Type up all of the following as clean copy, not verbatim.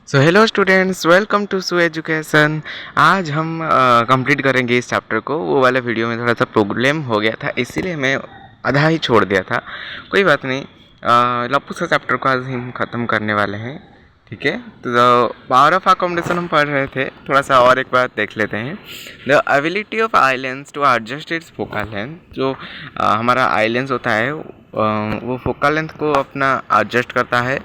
So hello students, welcome to Sue education. आज हम complete करेंगे इस चैप्टर को। वो वाले वीडियो में थोड़ा सा प्रॉब्लम हो गया था, इसीलिए मैं आधा ही छोड़ दिया था। कोई बात नहीं। लप्पू सा चैप्टर को आज हम ख़त्म करने वाले हैं। ठीक है, तो पावर ऑफ अकोमोडेशन हम पढ़ रहे थे, थोड़ा सा और एक बार देख लेते हैं। The ability of eye lens to adjust its focal length. जो हमारा आइलैंड्स होता है वो फोकल लेंथ को अपना एडजस्ट करता है।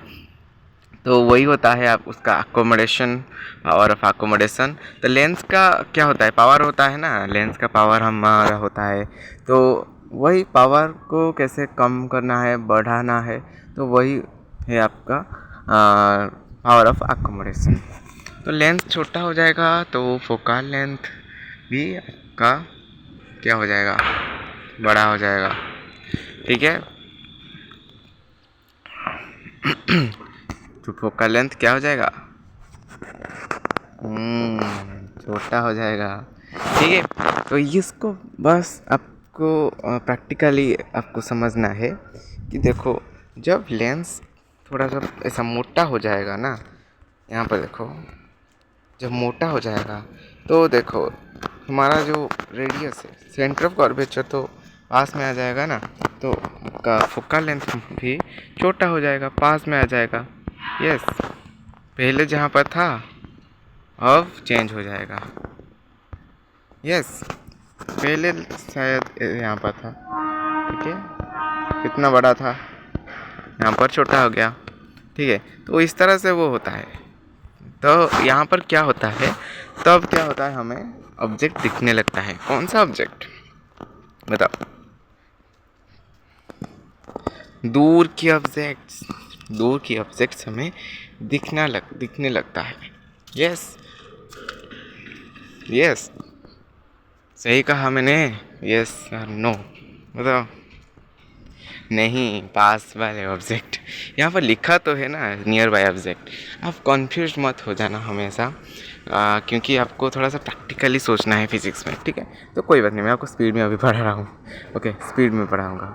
तो वही होता है आप उसका अकोमोडेशन, पावर ऑफ अकोमोडेशन। तो लेंस का क्या होता है, पावर होता है ना, लेंस का पावर हमारा होता है। तो वही पावर को कैसे कम करना है, बढ़ाना है, तो वही है आपका पावर ऑफ अकोमोडेशन। तो लेंस छोटा हो जाएगा तो फोकल लेंथ भी आपका क्या हो जाएगा, बड़ा हो जाएगा। ठीक है। तो फोकल लेंथ क्या हो जाएगा, छोटा हो जाएगा। ठीक है, तो इसको बस आपको प्रैक्टिकली आपको समझना है कि देखो, जब लेंस थोड़ा सा ऐसा मोटा हो जाएगा ना, यहाँ पर देखो, जब मोटा हो जाएगा तो देखो हमारा जो रेडियस है, सेंटर ऑफ कर्वेचर तो पास में आ जाएगा ना, तो आपका फोकल लेंथ भी छोटा हो जाएगा, पास में आ जाएगा। यस, पहले जहाँ पर था अब चेंज हो जाएगा। यस, पहले शायद यहाँ पर था। ठीक है, कितना बड़ा था, यहाँ पर छोटा हो गया। ठीक है, तो इस तरह से वो होता है। तो यहाँ पर क्या होता है, तब क्या होता है, हमें ऑब्जेक्ट दिखने लगता है। कौन सा ऑब्जेक्ट बताओ, दूर की ऑब्जेक्ट्स हमें दिखने लगता है। यस, यस, सही कहा मैंने। यस और नो बताओ। नहीं, पास वाले ऑब्जेक्ट, यहाँ पर लिखा तो है ना नियर बाय ऑब्जेक्ट। आप कंफ्यूज मत हो जाना हमेशा, क्योंकि आपको थोड़ा सा प्रैक्टिकली सोचना है फिजिक्स में। ठीक है, तो कोई बात नहीं, मैं आपको स्पीड में अभी पढ़ा रहा हूँ। ओके, स्पीड में पढ़ाऊँगा।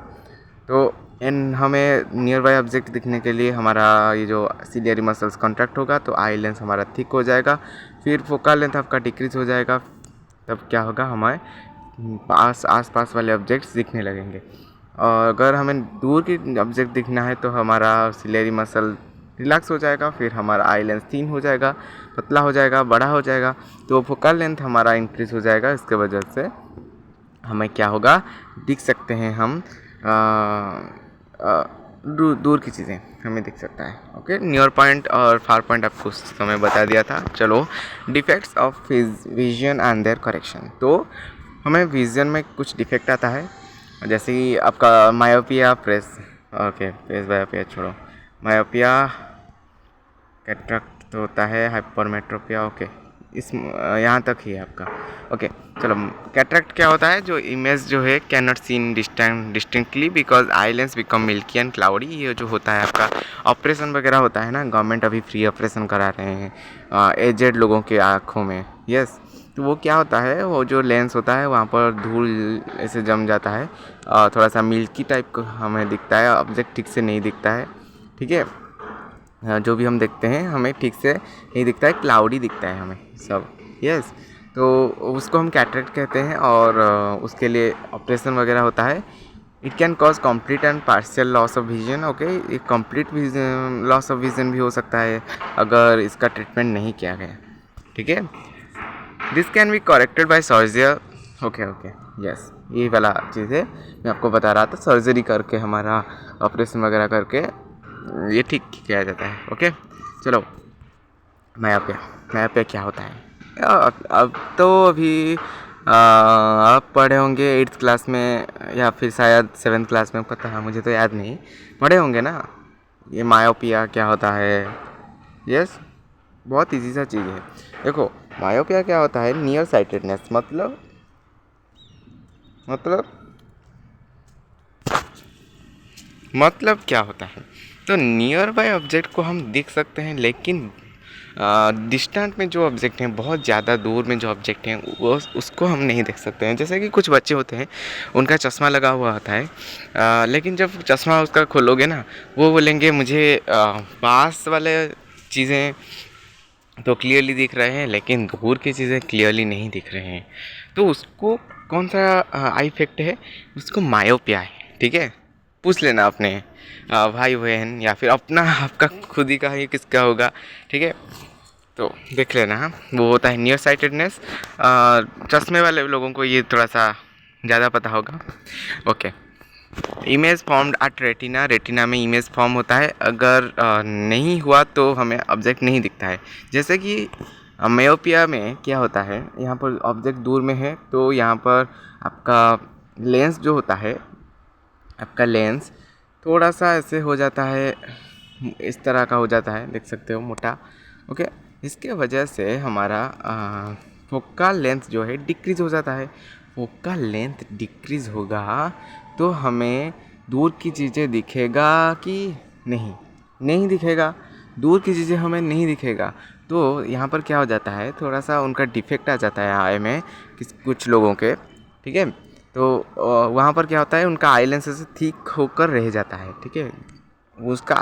तो इन हमें नियर बाय ऑब्जेक्ट दिखने के लिए हमारा ये जो सिलियरी मसल्स कॉन्ट्रैक्ट होगा, तो आई लेंस हमारा थिक हो जाएगा, फिर फोकल लेंथ आपका डिक्रीज हो जाएगा। तब क्या होगा, हमें आस पास वाले ऑब्जेक्ट्स दिखने लगेंगे। और अगर हमें दूर की ऑब्जेक्ट दिखना है तो हमारा सिलेरी मसल रिलैक्स हो जाएगा, फिर हमारा आई लेंस थिन हो जाएगा, पतला हो जाएगा, बड़ा हो जाएगा, तो फोकल लेंथ हमारा इंक्रीज हो जाएगा। इसके वजह से हमें क्या होगा, दिख सकते हैं हम दूर की चीज़ें हमें दिख सकता है। ओके, नियर पॉइंट और फार पॉइंट आपको उस समय बता दिया था। चलो, defects of vision and their correction. तो हमें विजन में कुछ डिफेक्ट आता है, जैसे कि आपका मायोपिया, फेस बायोपिया छोड़ो, मायोपिया, कैटरेक्ट तो होता है, हाइपरमेट्रोपिया। ओके, इस यहाँ तक ही है आपका। ओके, चलो, कैटरेक्ट क्या होता है, जो इमेज जो है can not seen distinctly because eye lens become milky and cloudy. ये जो होता है आपका ऑपरेशन वगैरह होता है ना, गवर्नमेंट अभी फ्री ऑपरेशन करा रहे हैं एजेड लोगों के आँखों में। यस, तो वो क्या होता है, वो जो लेंस होता है वहाँ पर धूल ऐसे जम जाता है, थोड़ा सा मिल्की टाइप को हमें दिखता है, ऑब्जेक्ट ठीक से नहीं दिखता है। ठीक है, जो भी हम देखते हैं हमें ठीक से नहीं दिखता है, क्लाउडी दिखता है हमें सब। यस, तो उसको हम कैटरेक्ट कहते हैं, और उसके लिए ऑपरेशन वगैरह होता है। It can cause complete and partial loss of vision. Okay, एक कंप्लीट लॉस ऑफ विजन भी हो सकता है अगर इसका ट्रीटमेंट नहीं किया गया। ठीक है, this can be corrected bye surgery. Okay okay, yes, ये वाला चीज़ है, मैं आपको बता रहा था, सर्जरी करके हमारा ऑपरेशन वगैरह करके ये ठीक किया जाता है। ओके, चलो, मायोपिया क्या होता है, अब तो अभी आप पढ़े होंगे 8th क्लास में या फिर शायद 7th क्लास में, पता है मुझे तो याद नहीं, पढ़े होंगे ना ये मायोपिया क्या होता है। यस, बहुत इजी सा चीज़ है। देखो, मायोपिया क्या होता है, नियर साइटेडनेस, मतलब मतलब क्या होता है, तो नियर बाय ऑब्जेक्ट को हम देख सकते हैं, लेकिन डिस्टेंट में जो ऑब्जेक्ट हैं, बहुत ज़्यादा दूर में जो ऑब्जेक्ट हैं, वो उसको हम नहीं देख सकते हैं। जैसे कि कुछ बच्चे होते हैं, उनका चश्मा लगा हुआ होता है, लेकिन जब चश्मा उसका खोलोगे ना, वो बोलेंगे मुझे पास वाले चीज़ें तो क्लियरली दिख रहे हैं, लेकिन दूर की चीज़ें क्लियरली नहीं दिख रहे हैं। तो उसको कौन सा आई इफेक्ट है? उसको मायोपिया है। ठीक है, पूछ लेना अपने भाई बहन या फिर अपना आपका खुद ही का ही किसका होगा। ठीक है, तो देख लेना। हाँ, वो होता है नियर साइटेडनेस। चश्मे वाले लोगों को ये थोड़ा सा ज़्यादा पता होगा। Okay, image formed at retina. Retina में इमेज फॉर्म होता है, अगर नहीं हुआ तो हमें ऑब्जेक्ट नहीं दिखता है। जैसे कि मायोपिया में क्या होता है, यहाँ पर ऑब्जेक्ट दूर में है तो यहाँ पर आपका लेंस जो होता है, आपका लेंस थोड़ा सा ऐसे हो जाता है, इस तरह का हो जाता है, देख सकते हो, मोटा। ओके, इसके वजह से हमारा फोकल लेंथ जो है डिक्रीज़ हो जाता है। फोकल लेंथ डिक्रीज़ होगा तो हमें दूर की चीज़ें दिखेगा कि नहीं? नहीं दिखेगा। दूर की चीज़ें हमें नहीं दिखेगा तो यहाँ पर क्या हो जाता है, थोड़ा सा उनका डिफेक्ट आ जाता है आई में, कुछ लोगों के। ठीक है, तो वहाँ पर क्या होता है, उनका आई लेंस से थिक होकर रह जाता है। ठीक है, उसका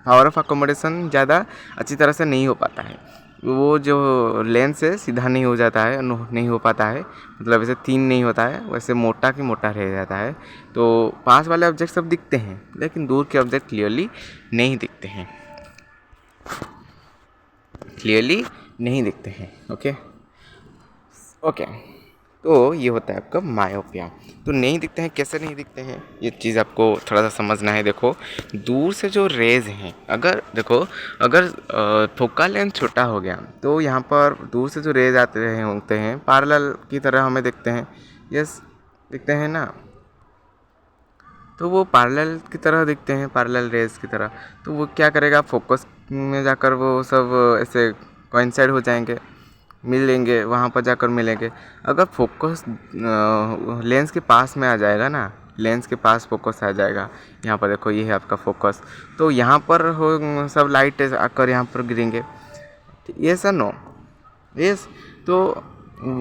पावर ऑफ अकोमोडेशन ज़्यादा अच्छी तरह से नहीं हो पाता है। वो जो लेंस है सीधा नहीं हो जाता है, नहीं हो पाता है, मतलब वैसे थिन नहीं होता है, वैसे मोटा की मोटा रह जाता है। तो पास वाले ऑब्जेक्ट सब दिखते हैं लेकिन दूर के ऑब्जेक्ट क्लियरली नहीं दिखते हैं, क्लियरली नहीं दिखते हैं। ओके ओके, तो ये होता है आपका मायोपिया। तो नहीं दिखते हैं, कैसे नहीं दिखते हैं, ये चीज़ आपको थोड़ा सा समझना है। देखो, दूर से जो रेज़ हैं, अगर देखो, अगर फोकल लेंथ छोटा हो गया तो यहाँ पर दूर से जो रेज़ आते रहे होते हैं पैरेलल की तरह हमें दिखते हैं। यस, दिखते हैं ना, तो वो पैरेलल की तरह दिखते हैं, पैरेलल रेज़ की तरह। तो वो क्या करेगा, फोकस में जाकर वो सब ऐसे कोइंसाइड हो जाएंगे, मिलेंगे, वहाँ पर जाकर मिलेंगे। अगर फोकस लेंस के पास में आ जाएगा ना, लेंस के पास फोकस आ जाएगा, यहाँ पर देखो ये है आपका फोकस, तो यहाँ पर हो सब लाइट आकर यहाँ पर गिरेंगे। ये सर नो, यस। तो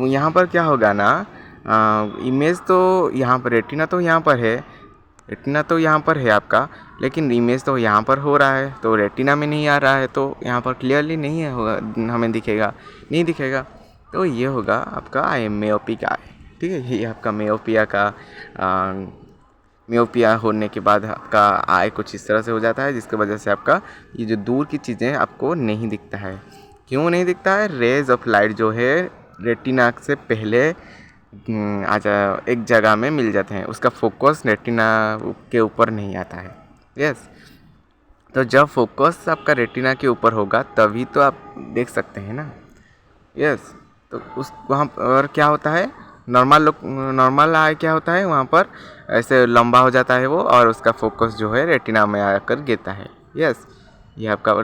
यहाँ पर क्या होगा ना, इमेज तो यहाँ पर, रेटिना तो यहाँ पर है, रेटिना तो यहाँ पर है आपका, लेकिन इमेज तो यहाँ पर हो रहा है, तो रेटिना में नहीं आ रहा है, तो यहाँ पर क्लियरली नहीं है, होगा, हमें दिखेगा नहीं दिखेगा। तो ये होगा आपका आई मेयोपिक आई। ठीक है, ये आपका मेयोपिया का मियोपिया होने के बाद आपका आई कुछ इस तरह से हो जाता है, जिसकी वजह से आपका ये जो दूर की चीज़ें आपको नहीं दिखता है। क्यों नहीं दिखता है? रेज ऑफ लाइट जो है रेटिना से पहले एक जगह में मिल जाते हैं, उसका फोकस रेटिना के ऊपर नहीं आता है। यस, तो जब फोकस आपका रेटिना के ऊपर होगा तभी तो आप देख सकते हैं ना। यस, तो उस वहाँ पर क्या होता है, नॉर्मल आई क्या होता है, वहाँ पर ऐसे लंबा हो जाता है वो, और उसका फोकस जो है रेटिना में आकर गिरता है। यस, ये आपका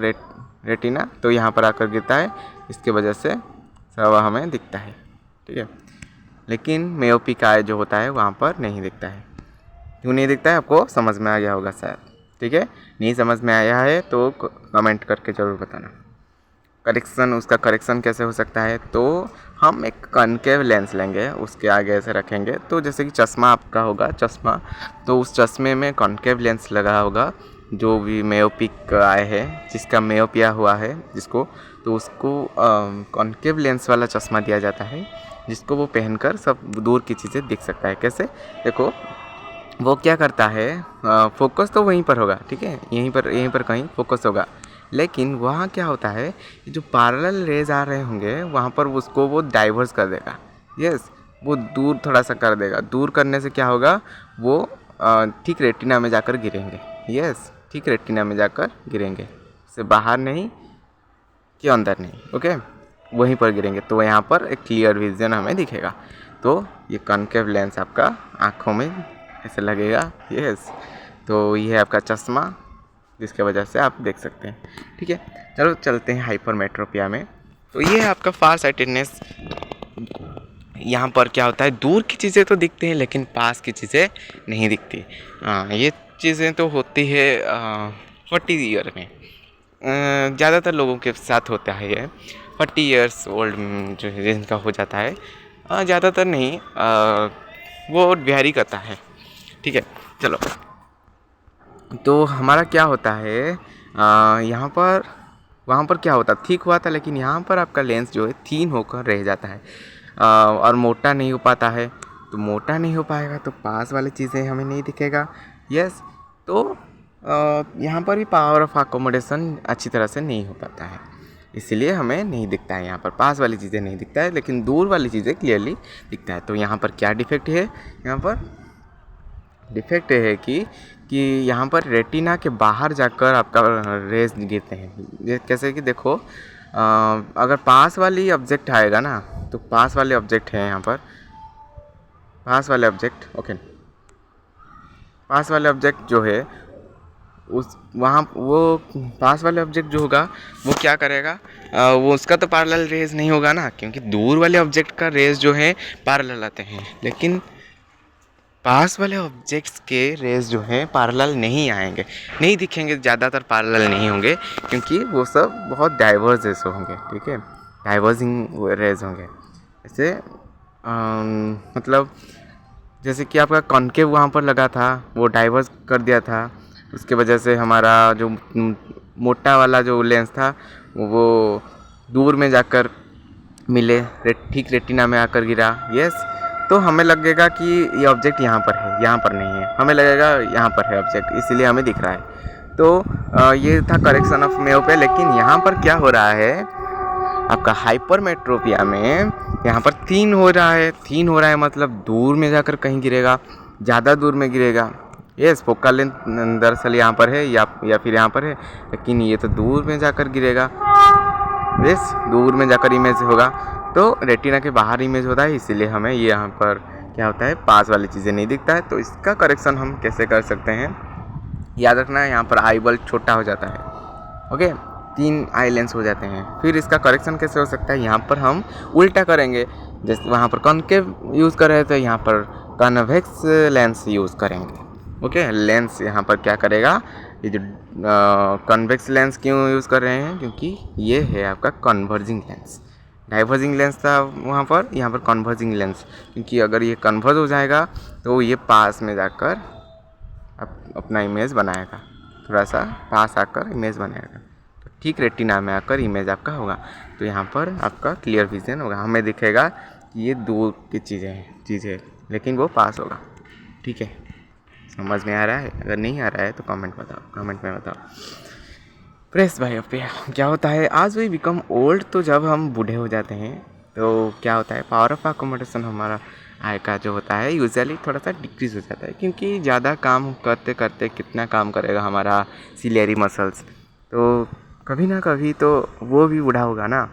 रेटिना तो यहाँ पर आकर गिरता है, इसके वजह से सब हमें दिखता है। ठीक है, लेकिन मेयोपिक आई जो होता है वहाँ पर नहीं दिखता है। क्यों नहीं दिखता है, आपको समझ में आ गया होगा शायद। ठीक है, नहीं समझ में आया है तो कमेंट करके ज़रूर बताना। करेक्शन, उसका करेक्शन कैसे हो सकता है, तो हम एक कनकेव लेंस लेंगे, उसके आगे ऐसे रखेंगे, तो जैसे कि चश्मा आपका होगा, चश्मा, तो उस चश्मे में कॉन्केव लेंस लगा होगा। जो भी मेयोपिक आए है, जिसका मेयोपिया हुआ है जिसको, तो उसको कॉन्केव लेंस वाला चश्मा दिया जाता है, जिसको वो पहनकर सब दूर की चीज़ें दिख सकता है। कैसे, देखो, वो क्या करता है, फोकस तो वहीं पर होगा, ठीक है, यहीं पर कहीं फोकस होगा, लेकिन वहाँ क्या होता है, जो पैरेलल रेज आ रहे होंगे वहाँ पर उसको वो डाइवर्स कर देगा। यस, वो दूर थोड़ा सा कर देगा। दूर करने से क्या होगा, वो ठीक रेटिना में जाकर गिरेंगे। यस, ठीक रेटिना में जाकर गिरेंगे, से बाहर नहीं कि अंदर नहीं। ओके, वहीं पर गिरेंगे, तो यहाँ पर एक क्लियर विजन हमें दिखेगा। तो ये कॉन्केव लेंस आपका आँखों में ऐसे लगेगा। यस, तो ये है आपका चश्मा, जिसके वजह से आप देख सकते हैं। ठीक है, चलो चलते हैं हाइपरमेट्रोपिया में। तो ये है आपका फार साइटेडनेस। यहाँ पर क्या होता है, दूर की चीज़ें तो दिखती हैं लेकिन पास की चीज़ें नहीं दिखती। ये चीज़ें तो होती है 40 ईयर में, ज़्यादातर लोगों के साथ होता है ये। 40 ईयर्स ओल्ड जो जिनका हो जाता है, ज़्यादातर नहीं, वो वेरी करता है। ठीक है, चलो, तो हमारा क्या होता है, यहाँ पर वहाँ पर क्या होता, थिक हुआ था, लेकिन यहाँ पर आपका लेंस जो है थिन होकर रह जाता है और मोटा नहीं हो पाता है। तो मोटा नहीं हो पाएगा तो पास वाली चीज़ें हमें नहीं दिखेगा। यस, तो यहाँ पर भी पावर ऑफ अकोमोडेशन अच्छी तरह से नहीं हो पाता है, इसलिए हमें नहीं दिखता है। यहाँ पर पास वाली चीज़ें नहीं दिखता है, लेकिन दूर वाली चीज़ें क्लियरली दिखता है। तो यहाँ पर क्या डिफेक्ट है, यहाँ पर डिफेक्ट है कि यहाँ पर रेटिना के बाहर जाकर आपका रेज गिरते हैं। कैसे कि देखो, अगर पास वाली ऑब्जेक्ट आएगा ना, तो पास वाले ऑब्जेक्ट है यहाँ पर, पास वाले ऑब्जेक्ट, ओके, पास वाले ऑब्जेक्ट जो है उस वहाँ वो पास वाले ऑब्जेक्ट जो होगा वो क्या करेगा, वो उसका तो पैरेलल रेज नहीं होगा ना, क्योंकि दूर वाले ऑब्जेक्ट का रेज जो है पैरेलल आते हैं, लेकिन पास वाले ऑब्जेक्ट्स के रेज जो हैं पैरेलल नहीं आएंगे, नहीं दिखेंगे, ज़्यादातर पैरेलल नहीं होंगे, क्योंकि वो सब बहुत डाइवर्स रेज होंगे। ठीक है, डाइवर्जिंग रेज होंगे। जैसे मतलब जैसे कि आपका कॉन्केव वहाँ पर लगा था, वो डाइवर्स कर दिया था, उसके वजह से हमारा जो मोटा वाला जो लेंस था वो दूर में जाकर मिले, ठीक रेटिना में आकर गिरा। यस, तो हमें लगेगा कि ये ऑब्जेक्ट यहाँ पर है, यहाँ पर नहीं है, हमें लगेगा यहाँ पर है ऑब्जेक्ट, इसीलिए हमें दिख रहा है। तो ये था करेक्शन ऑफ मेयोपिया। लेकिन यहाँ पर क्या हो रहा है, आपका हाइपरमेट्रोपिया में यहाँ पर थिन हो रहा है। थिन हो रहा है मतलब दूर में जाकर कहीं गिरेगा, ज़्यादा दूर में गिरेगा। ये फोकल लेंथ दरअसल यहाँ पर है या फिर यहाँ पर है, लेकिन ये तो दूर में जाकर गिरेगा। यस, दूर में जाकर इमेज होगा, तो रेटिना के बाहर इमेज होता है, इसीलिए हमें ये यहाँ पर क्या होता है, पास वाली चीज़ें नहीं दिखता है। तो इसका करेक्शन हम कैसे कर सकते हैं, याद रखना है, यहाँ पर आई बॉल छोटा हो जाता है। ओके, 3 आई लेंस हो जाते हैं। फिर इसका करेक्शन कैसे हो सकता है, यहाँ पर हम उल्टा करेंगे। जैसे वहाँ पर कॉन्केव यूज़ कर रहे थे, यहाँ पर कन्वेक्स लेंस यूज़ करेंगे। ओके, लेंस यहाँ पर क्या करेगा, ये जो कन्वेक्स लेंस क्यों यूज़ कर रहे हैं, क्योंकि ये है आपका कन्वर्जिंग लेंस। डाइवर्जिंग लेंस था वहाँ पर, यहाँ पर कन्वर्जिंग लेंस, क्योंकि अगर ये कन्वर्ज हो जाएगा तो ये पास में जाकर अपना इमेज बनाएगा, थोड़ा सा पास आकर इमेज बनाएगा, तो ठीक रेटिना में आकर इमेज आपका होगा। तो यहाँ पर आपका क्लियर विजन होगा, हमें दिखेगा कि ये दूर की चीज़ें लेकिन वो पास होगा। ठीक है, समझ में आ रहा है? अगर नहीं आ रहा है तो कमेंट में बताओ। प्रेस भाई अपिया क्या होता है, आज वी बिकम ओल्ड, तो जब हम बूढ़े हो जाते हैं तो क्या होता है, पावर ऑफ अकोमोडेशन हमारा आय का जो होता है यूजुअली थोड़ा सा डिक्रीज़ हो जाता है, क्योंकि ज़्यादा काम करते करते कितना काम करेगा हमारा सिलियरी मसल्स, तो कभी ना कभी तो वो भी बूढ़ा होगा ना।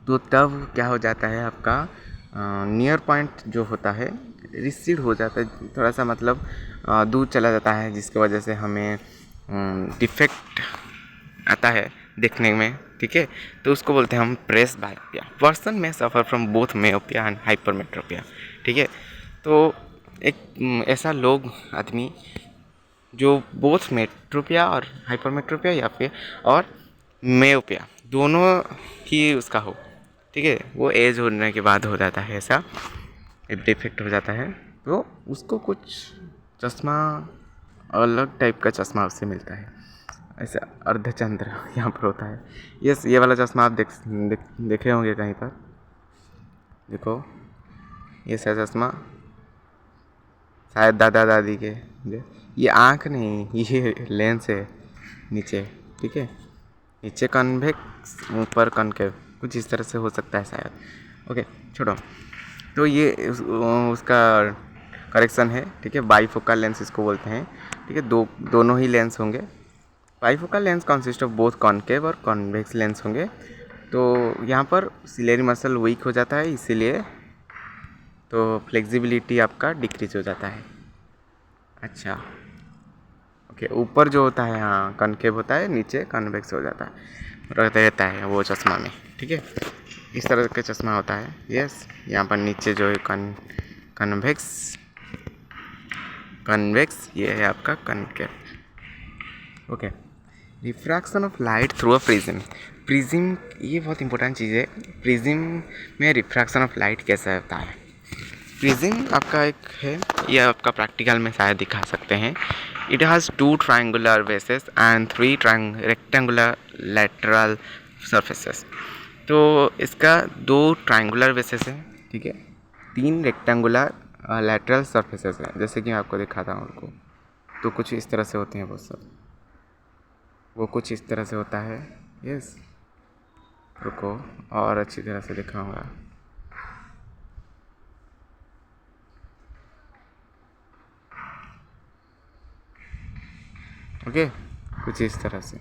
तो तब क्या हो जाता है, आपका नियर पॉइंट जो होता है रिसीड हो जाता है, थोड़ा सा मतलब दूर चला जाता है, जिसकी वजह से हमें डिफेक्ट आता है देखने में। ठीक है, तो उसको बोलते हैं हम प्रेस बायोपिया। पर्सन में suffer from both myopia and hypermetropia. ठीक है, तो एक ऐसा लोग आदमी जो बोथ मेट्रोपिया और हाइपरमेट्रोपिया या फिर और मेयोपिया दोनों ही उसका हो, ठीक है, वो एज होने के बाद हो जाता है, ऐसा डिफेक्ट हो जाता है, तो उसको कुछ चश्मा, अलग टाइप का चश्मा उससे मिलता है, ऐसा अर्धचंद्र यहाँ पर होता है। ये वाला चश्मा आप देखे होंगे कहीं पर, देखो ये सा चश्मा शायद दादा दादी के, ये आँख नहीं, ये लेंस है नीचे। ठीक है, नीचे कन्वेक्स, ऊपर कॉन्केव, कुछ इस तरह से हो सकता है शायद। ओके, छोड़ो, तो ये उसका करेक्शन है। ठीक है, बाईफोकल लेंस इसको बोलते हैं। ठीक है, दोनों ही लेंस होंगे। Bifocal lens consist of both concave और कॉन्वेक्स लेंस होंगे। तो यहाँ पर सिलेरी मसल वीक हो जाता है, इसीलिए तो फ्लेक्सिबिलिटी आपका डिक्रीज हो जाता है। अच्छा, ओके, ऊपर जो होता है हाँ कॉन्केव होता है, नीचे कॉन्वेक्स हो जाता है, रहता है वो चश्मा में। ठीक है, इस तरह का चश्मा होता है। यस, यहाँ पर नीचे जो है कन्वेक्स, ये है आपका concave. Okay, refraction of light through a prism, ये बहुत इंपॉर्टेंट चीज़ है। प्रिज्म में रिफ्रैक्शन ऑफ लाइट कैसा होता है, प्रिज्म आपका एक है, ये आपका प्रैक्टिकल में शायद दिखा सकते हैं। It has 2 triangular bases and 3 rectangular lateral surfaces. तो इसका 2 ट्रायंगुलर बेसेस है, ठीक है, 3 रेक्टेंगुलर लैटरल सरफेसेस हैं, जैसे कि मैं आपको दिखाता हूँ उनको। तो कुछ इस तरह से होते हैं वो सब, वो कुछ इस तरह से होता है। यस, रुको और अच्छी तरह से दिखाऊंगा। ओके, कुछ इस तरह से।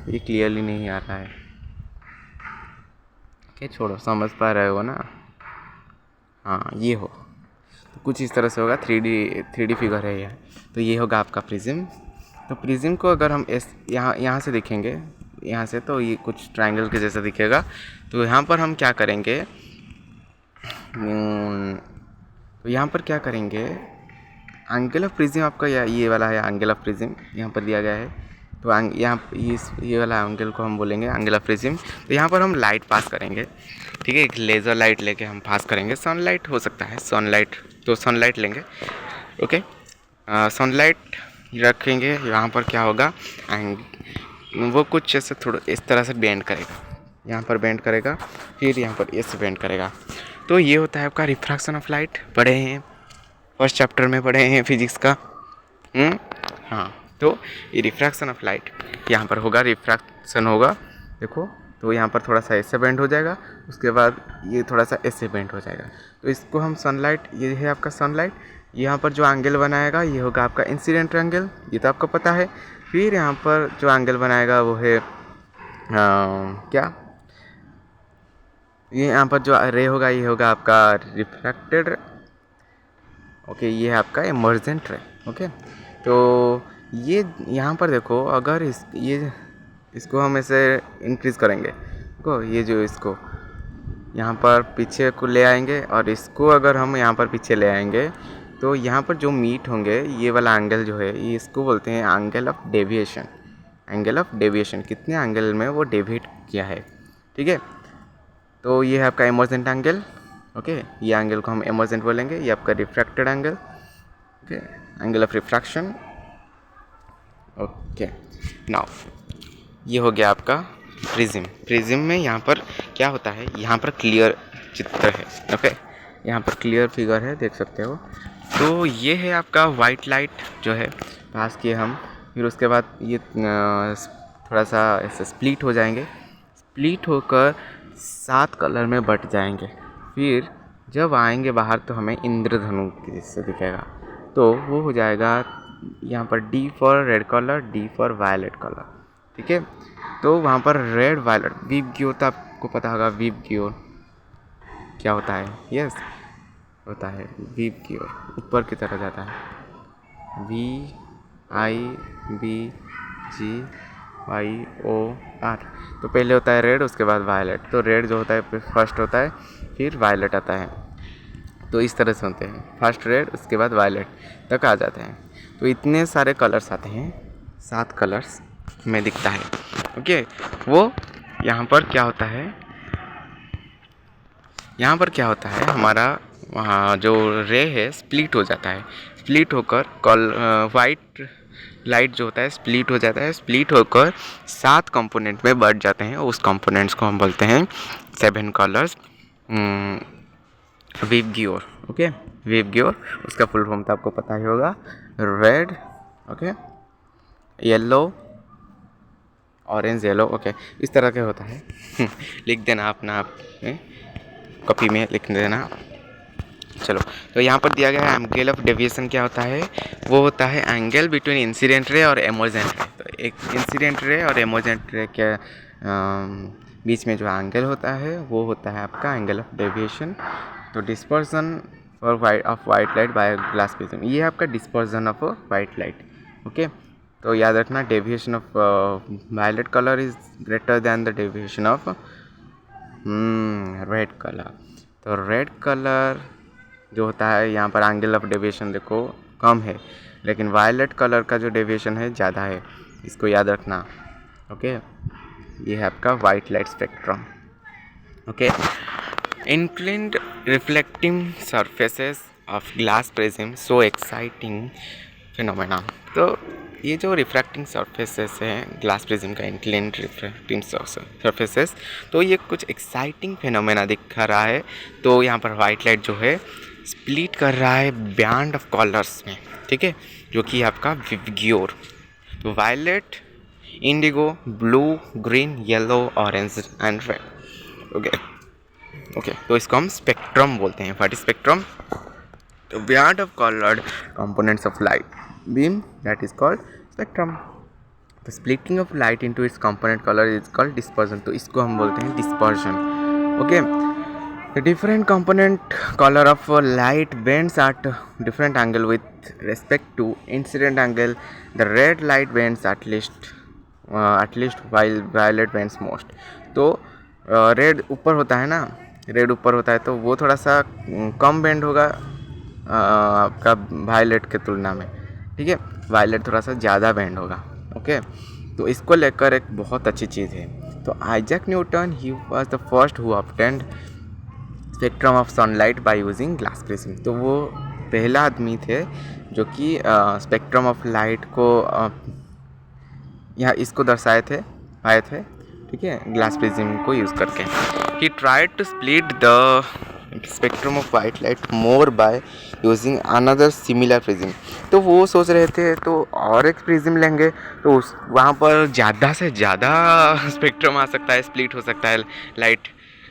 ये क्लियरली नहीं आ रहा है, ओके छोड़ो, समझ पा रहे हो ना। हाँ ये हो, तो कुछ इस तरह से होगा। 3D फिगर है यह। तो ये होगा आपका प्रिज्म। तो प्रिज्म को अगर हम यहाँ से देखेंगे, यहाँ से, तो ये कुछ ट्रायंगल के जैसा दिखेगा। तो यहाँ पर हम क्या करेंगे, तो यहाँ पर क्या करेंगे, एंगल ऑफ प्रिज्म आपका ये वाला है, एंगल ऑफ प्रिज्म यहाँ पर दिया गया है। तो यहाँ ये वाला एंगल को हम बोलेंगे एंगल ऑफ प्रिज्म। तो यहाँ पर हम लाइट पास करेंगे, ठीक है, एक लेज़र लाइट लेके हम पास करेंगे। सनलाइट हो सकता है, सनलाइट, तो सनलाइट लेंगे। ओके, सनलाइट रखेंगे। यहाँ पर क्या होगा, वो कुछ ऐसे थोड़ा इस तरह से बेंड करेगा, यहाँ पर बेंड करेगा, फिर यहाँ पर ऐसे बेंड करेगा। तो ये होता है आपका रिफ्रैक्शन ऑफ लाइट। पढ़े हैं, फर्स्ट चैप्टर में पढ़े हैं फिजिक्स का। हाँ, तो ये रिफ्रैक्शन ऑफ लाइट यहाँ पर होगा, रिफ्रैक्शन होगा, देखो। तो यहाँ पर थोड़ा सा ऐसे बेंड हो जाएगा, उसके बाद ये थोड़ा सा ऐसे बेंड हो जाएगा। तो इसको हम सनलाइट, ये है आपका सनलाइट। यहाँ पर जो एंगल बनाएगा ये होगा आपका इंसिडेंट एंगल, ये तो आपको पता है। फिर यहाँ पर जो एंगल बनाएगा वो है क्या, ये यहाँ पर जो रे होगा ये होगा आपका रिफ्रैक्टेड। ओके, ये है आपका इमर्जेंट रे। ओके, तो ये यहाँ पर देखो, अगर इसको हम ऐसे इंक्रीज़ करेंगे, देखो ये जो इसको यहाँ पर पीछे को ले आएंगे, और इसको अगर हम यहाँ पर पीछे ले आएंगे, तो यहाँ पर जो मीट होंगे, ये वाला एंगल जो है, ये इसको बोलते हैं angle of deviation. Angle of deviation, कितने एंगल में वो डेविएट किया है, ठीक है। तो ये है आपका इमर्जेंट एंगल। ओके, ये एंगल को हम इमर्जेंट बोलेंगे। ये आपका refracted angle, okay, angle of refraction. Okay, now ये हो गया आपका प्रिज्म। प्रिज्म में यहाँ पर क्या होता है, यहाँ पर क्लियर चित्र है, ओके, यहाँ पर क्लियर फिगर है, देख सकते हो। तो ये है आपका वाइट लाइट जो है पास किए हम, फिर उसके बाद ये थोड़ा सा ऐसे स्प्लिट हो जाएंगे, स्प्लिट होकर 7 कलर में बट जाएंगे। फिर जब आएंगे बाहर तो हमें इंद्रधनु जैसे दिखेगा। तो वो हो जाएगा यहाँ पर D for red colour, D for violet colour, ठीक है। तो वहाँ पर रेड वायलेट, वीप ग्योर, तो आपको पता होगा वीप ग्योर क्या होता है। यस, होता है वीप ग्योर, ऊपर की तरह जाता है, VIBGYOR। तो पहले होता है रेड, उसके बाद वायलेट। तो रेड जो होता है फर्स्ट होता है, फिर वायलेट आता है। तो इस तरह से होते हैं, फर्स्ट रेड, उसके बाद वायलेट तक आ जाते हैं। तो इतने सारे कलर्स आते हैं, 7 कलर्स में दिखता है। ओके, वो यहाँ पर क्या होता है, यहाँ पर क्या होता है, हमारा वहाँ जो रे है स्प्लिट हो जाता है। स्प्लिट होकर वाइट लाइट जो होता है स्प्लिट हो जाता है, स्प्लिट होकर 7 कंपोनेंट में बढ़ जाते हैं। उस कंपोनेंट्स को हम बोलते हैं 7 कलर्स वीप ग्योर। ओके, वीप ग्योर, उसका फुल फॉर्म तो आपको पता ही होगा, red, okay, yellow, orange, yellow. Okay, इस तरह के होता है। लिख देना अपना, आप कॉपी में लिख देना। चलो, तो यहाँ पर दिया गया है एंगल ऑफ डेविएशन क्या होता है, वो होता है एंगल बिटवीन इंसिडेंट रे और इमर्जेंट रे। तो एक इंसिडेंट रे और इमर्जेंट रे के बीच में जो एंगल होता है वो होता है आपका एंगल ऑफ डेविएशन। तो dispersion for white light by glass prism, ये है आपका dispersion of white light. Okay, तो याद रखना, deviation of violet colour is greater than the deviation of red colour. तो रेड कलर जो होता है, यहाँ पर एंगल ऑफ डेविएशन देखो कम है, लेकिन वायलेट कलर का जो डेविएशन है ज़्यादा है, इसको याद रखना। ओके, ये है आपका white light spectrum. Okay, inclined reflecting surfaces of glass prism so exciting phenomena. तो ये जो रिफ्रैक्टिंग सरफेसेस हैं ग्लास प्रिज्म का, इंक्लिनेट रिफ्रैक्टिंग सरफेसेस, तो ये कुछ एक्साइटिंग फिनोमेना दिखा रहा है। तो यहाँ पर वाइट लाइट जो है स्प्लिट कर रहा है बैंड ऑफ कलर्स में, ठीक है, जो कि आपका विवग्योर, तो violet, indigo, blue, green, yellow, orange and red. Okay, तो इसको हम स्पेक्ट्रम बोलते हैं। What is spectrum? The band of colored components of light beam, that is called spectrum. The splitting of light into its component color is called dispersion. तो इसको हम बोलते हैं dispersion. Okay. The different component color of light bends at different angle with respect to incident angle. The red light bends at least while violet bends most. तो red ऊपर होता है ना, रेड ऊपर होता है तो वो थोड़ा सा कम बेंड होगा आपका वायलेट के तुलना में, ठीक है। वायलेट थोड़ा सा ज़्यादा बैंड होगा। ओके, तो इसको लेकर एक बहुत अच्छी चीज़ है। तो Isaac Newton he was the first who obtained spectrum of sunlight by using glass prism. तो वो पहला आदमी थे जो कि स्पेक्ट्रम ऑफ लाइट को यहाँ इसको दर्शाए थे, पाए थे, ठीक है, ग्लास प्रिज्म को यूज़ करके। He tried to split the spectrum of white light more by using another similar prism. तो वो सोच रहे थे तो और एक प्रिज्म लेंगे तो उस वहाँ पर ज़्यादा से ज़्यादा स्पेक्ट्रम आ सकता है, स्प्लिट हो सकता है लाइट।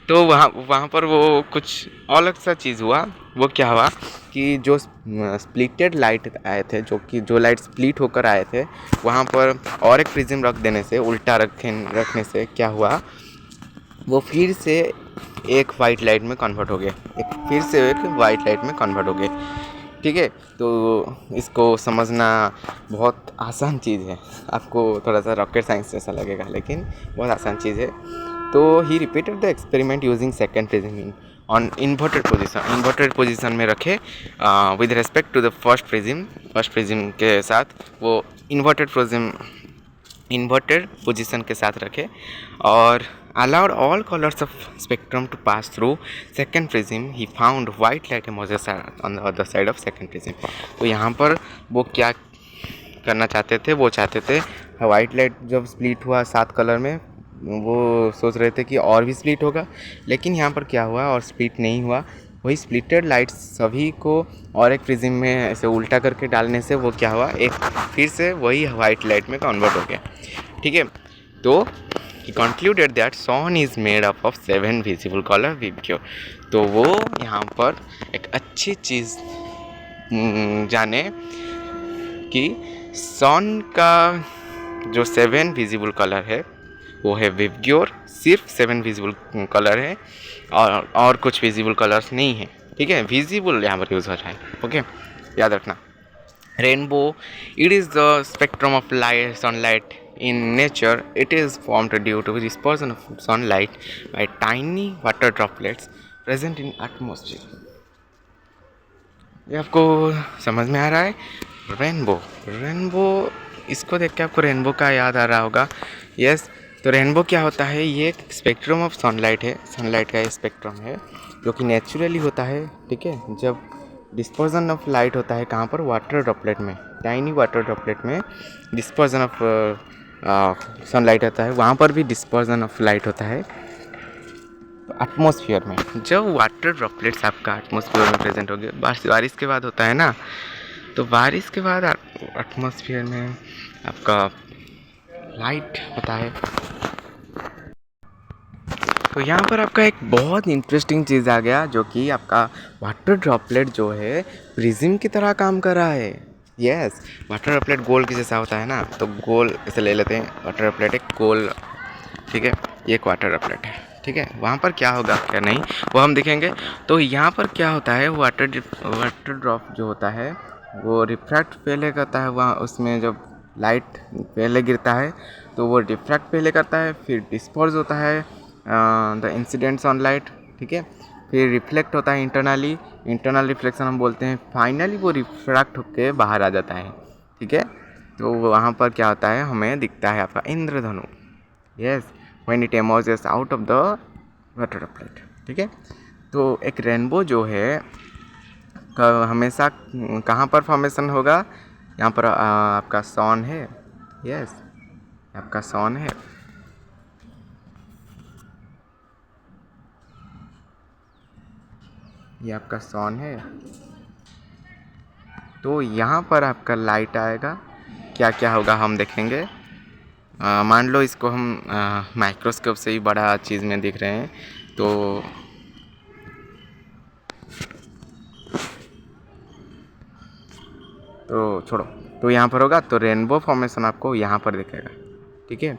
तो वहाँ पर वो कुछ अलग सा चीज़ हुआ। वो क्या हुआ कि जो स्प्लिटेड लाइट आए थे, जो लाइट स्प्लिट होकर आए थे, वहाँ पर और एक प्रिज्म रख देने से, उल्टा रखने से क्या हुआ, वो फिर से एक वाइट लाइट में कन्वर्ट हो गए, फिर से एक वाइट लाइट में कन्वर्ट हो गए, ठीक है। तो इसको समझना बहुत आसान चीज़ है, आपको थोड़ा सा रॉकेट साइंस जैसा लगेगा लेकिन बहुत आसान चीज़ है। तो he repeated the experiment using second prism on inverted position में रखे with respect to the first prism के साथ वो इन्वर्टेड पोजीशन के साथ रखे और allowed all colors of spectrum to pass through second prism. He found white light emerges on the other side of second prism. तो यहाँ पर वो क्या करना चाहते थे, वो चाहते थे वाइट लाइट जब स्प्लिट हुआ 7 कलर में, वो सोच रहे थे कि और भी स्प्लिट होगा, लेकिन यहाँ पर क्या हुआ, और स्प्लिट नहीं हुआ। वही स्प्लिटेड लाइट सभी को और एक प्रिज्म में ऐसे उल्टा करके डालने से वो क्या हुआ, एक फिर से वही वाइट लाइट में कन्वर्ट हो गया, ठीक है। तो he concluded that sun is made up of 7 visible color vibgyor। तो वो यहाँ पर एक अच्छी चीज़ जाने कि सन का जो 7 विजिबल कलर है वो है विबग्योर। सिर्फ 7 विजिबल कलर है और कुछ विजिबल कलर्स नहीं है, ठीक है। विजिबल यहाँ पर यूज़ हो रहा है, ओके, याद रखना। Rainbow, it is the spectrum of light sunlight in nature. It is formed due to dispersion of sunlight by tiny water droplets present in atmosphere। ये आपको समझ में आ रहा है? रेनबो इसको देख के आपको रेनबो का याद आ रहा होगा। यस, तो रेनबो क्या होता है, ये एक स्पेक्ट्रम ऑफ सनलाइट है, सनलाइट का ये स्पेक्ट्रम है जो कि नेचुरली होता है, ठीक है। जब डिस्पर्जन ऑफ लाइट होता है कहाँ पर, वाटर ड्रॉपलेट में, टाइनी वाटर ड्रॉपलेट में डिस्पर्जन ऑफ सनलाइट होता है, वहाँ पर भी डिस्पर्जन ऑफ लाइट होता है एटमॉस्फेयर में। जब वाटर ड्रॉपलेट्स आपका एटमॉस्फेयर में प्रेजेंट हो गए, बारिश के बाद होता है ना, तो बारिश के बाद एटमॉस्फेयर में आपका लाइट होता है। तो यहाँ पर आपका एक बहुत इंटरेस्टिंग चीज़ आ गया, जो कि आपका वाटर ड्रॉपलेट जो है प्रिज्म की तरह काम कर रहा है। यस, वाटर ड्रॉपलेट गोल की जैसा होता है ना, तो गोल ऐसे ले लेते हैं, वाटर ड्रॉपलेट एक गोल, ठीक है, ये एक वाटर ड्रॉपलेट है, ठीक है। वहाँ पर क्या होगा क्या नहीं वो हम देखेंगे। तो यहाँ पर क्या होता है, वाटर ड्रॉप जो होता है वो रिफ्रैक्ट पहले करता है, वहाँ उसमें जब लाइट पहले गिरता है तो वो रिफ्रैक्ट पहले करता है, फिर डिस्पर्स होता है द इंसिडेंट्स ऑन लाइट, ठीक है, फिर रिफ्लेक्ट होता है इंटरनल रिफ्लेक्शन हम बोलते हैं, फाइनली वो रिफ्रैक्ट होकर बाहर आ जाता है, ठीक है। तो वहाँ पर क्या होता है, हमें दिखता है आपका इंद्रधनु। Yes, when it emerges out of the water droplet, ठीक है। तो एक रेनबो जो है हमेशा कहाँ पर फॉर्मेशन होगा, यहाँ पर आपका सन है, यस आपका सन है, ये आपका सन है। तो यहाँ पर आपका लाइट आएगा, क्या क्या होगा हम देखेंगे। मान लो इसको हम माइक्रोस्कोप से ही बड़ा चीज़ में देख रहे हैं, तो छोड़ो, तो यहाँ पर होगा तो रेनबो फॉर्मेशन आपको यहाँ पर दिखेगा, ठीक है।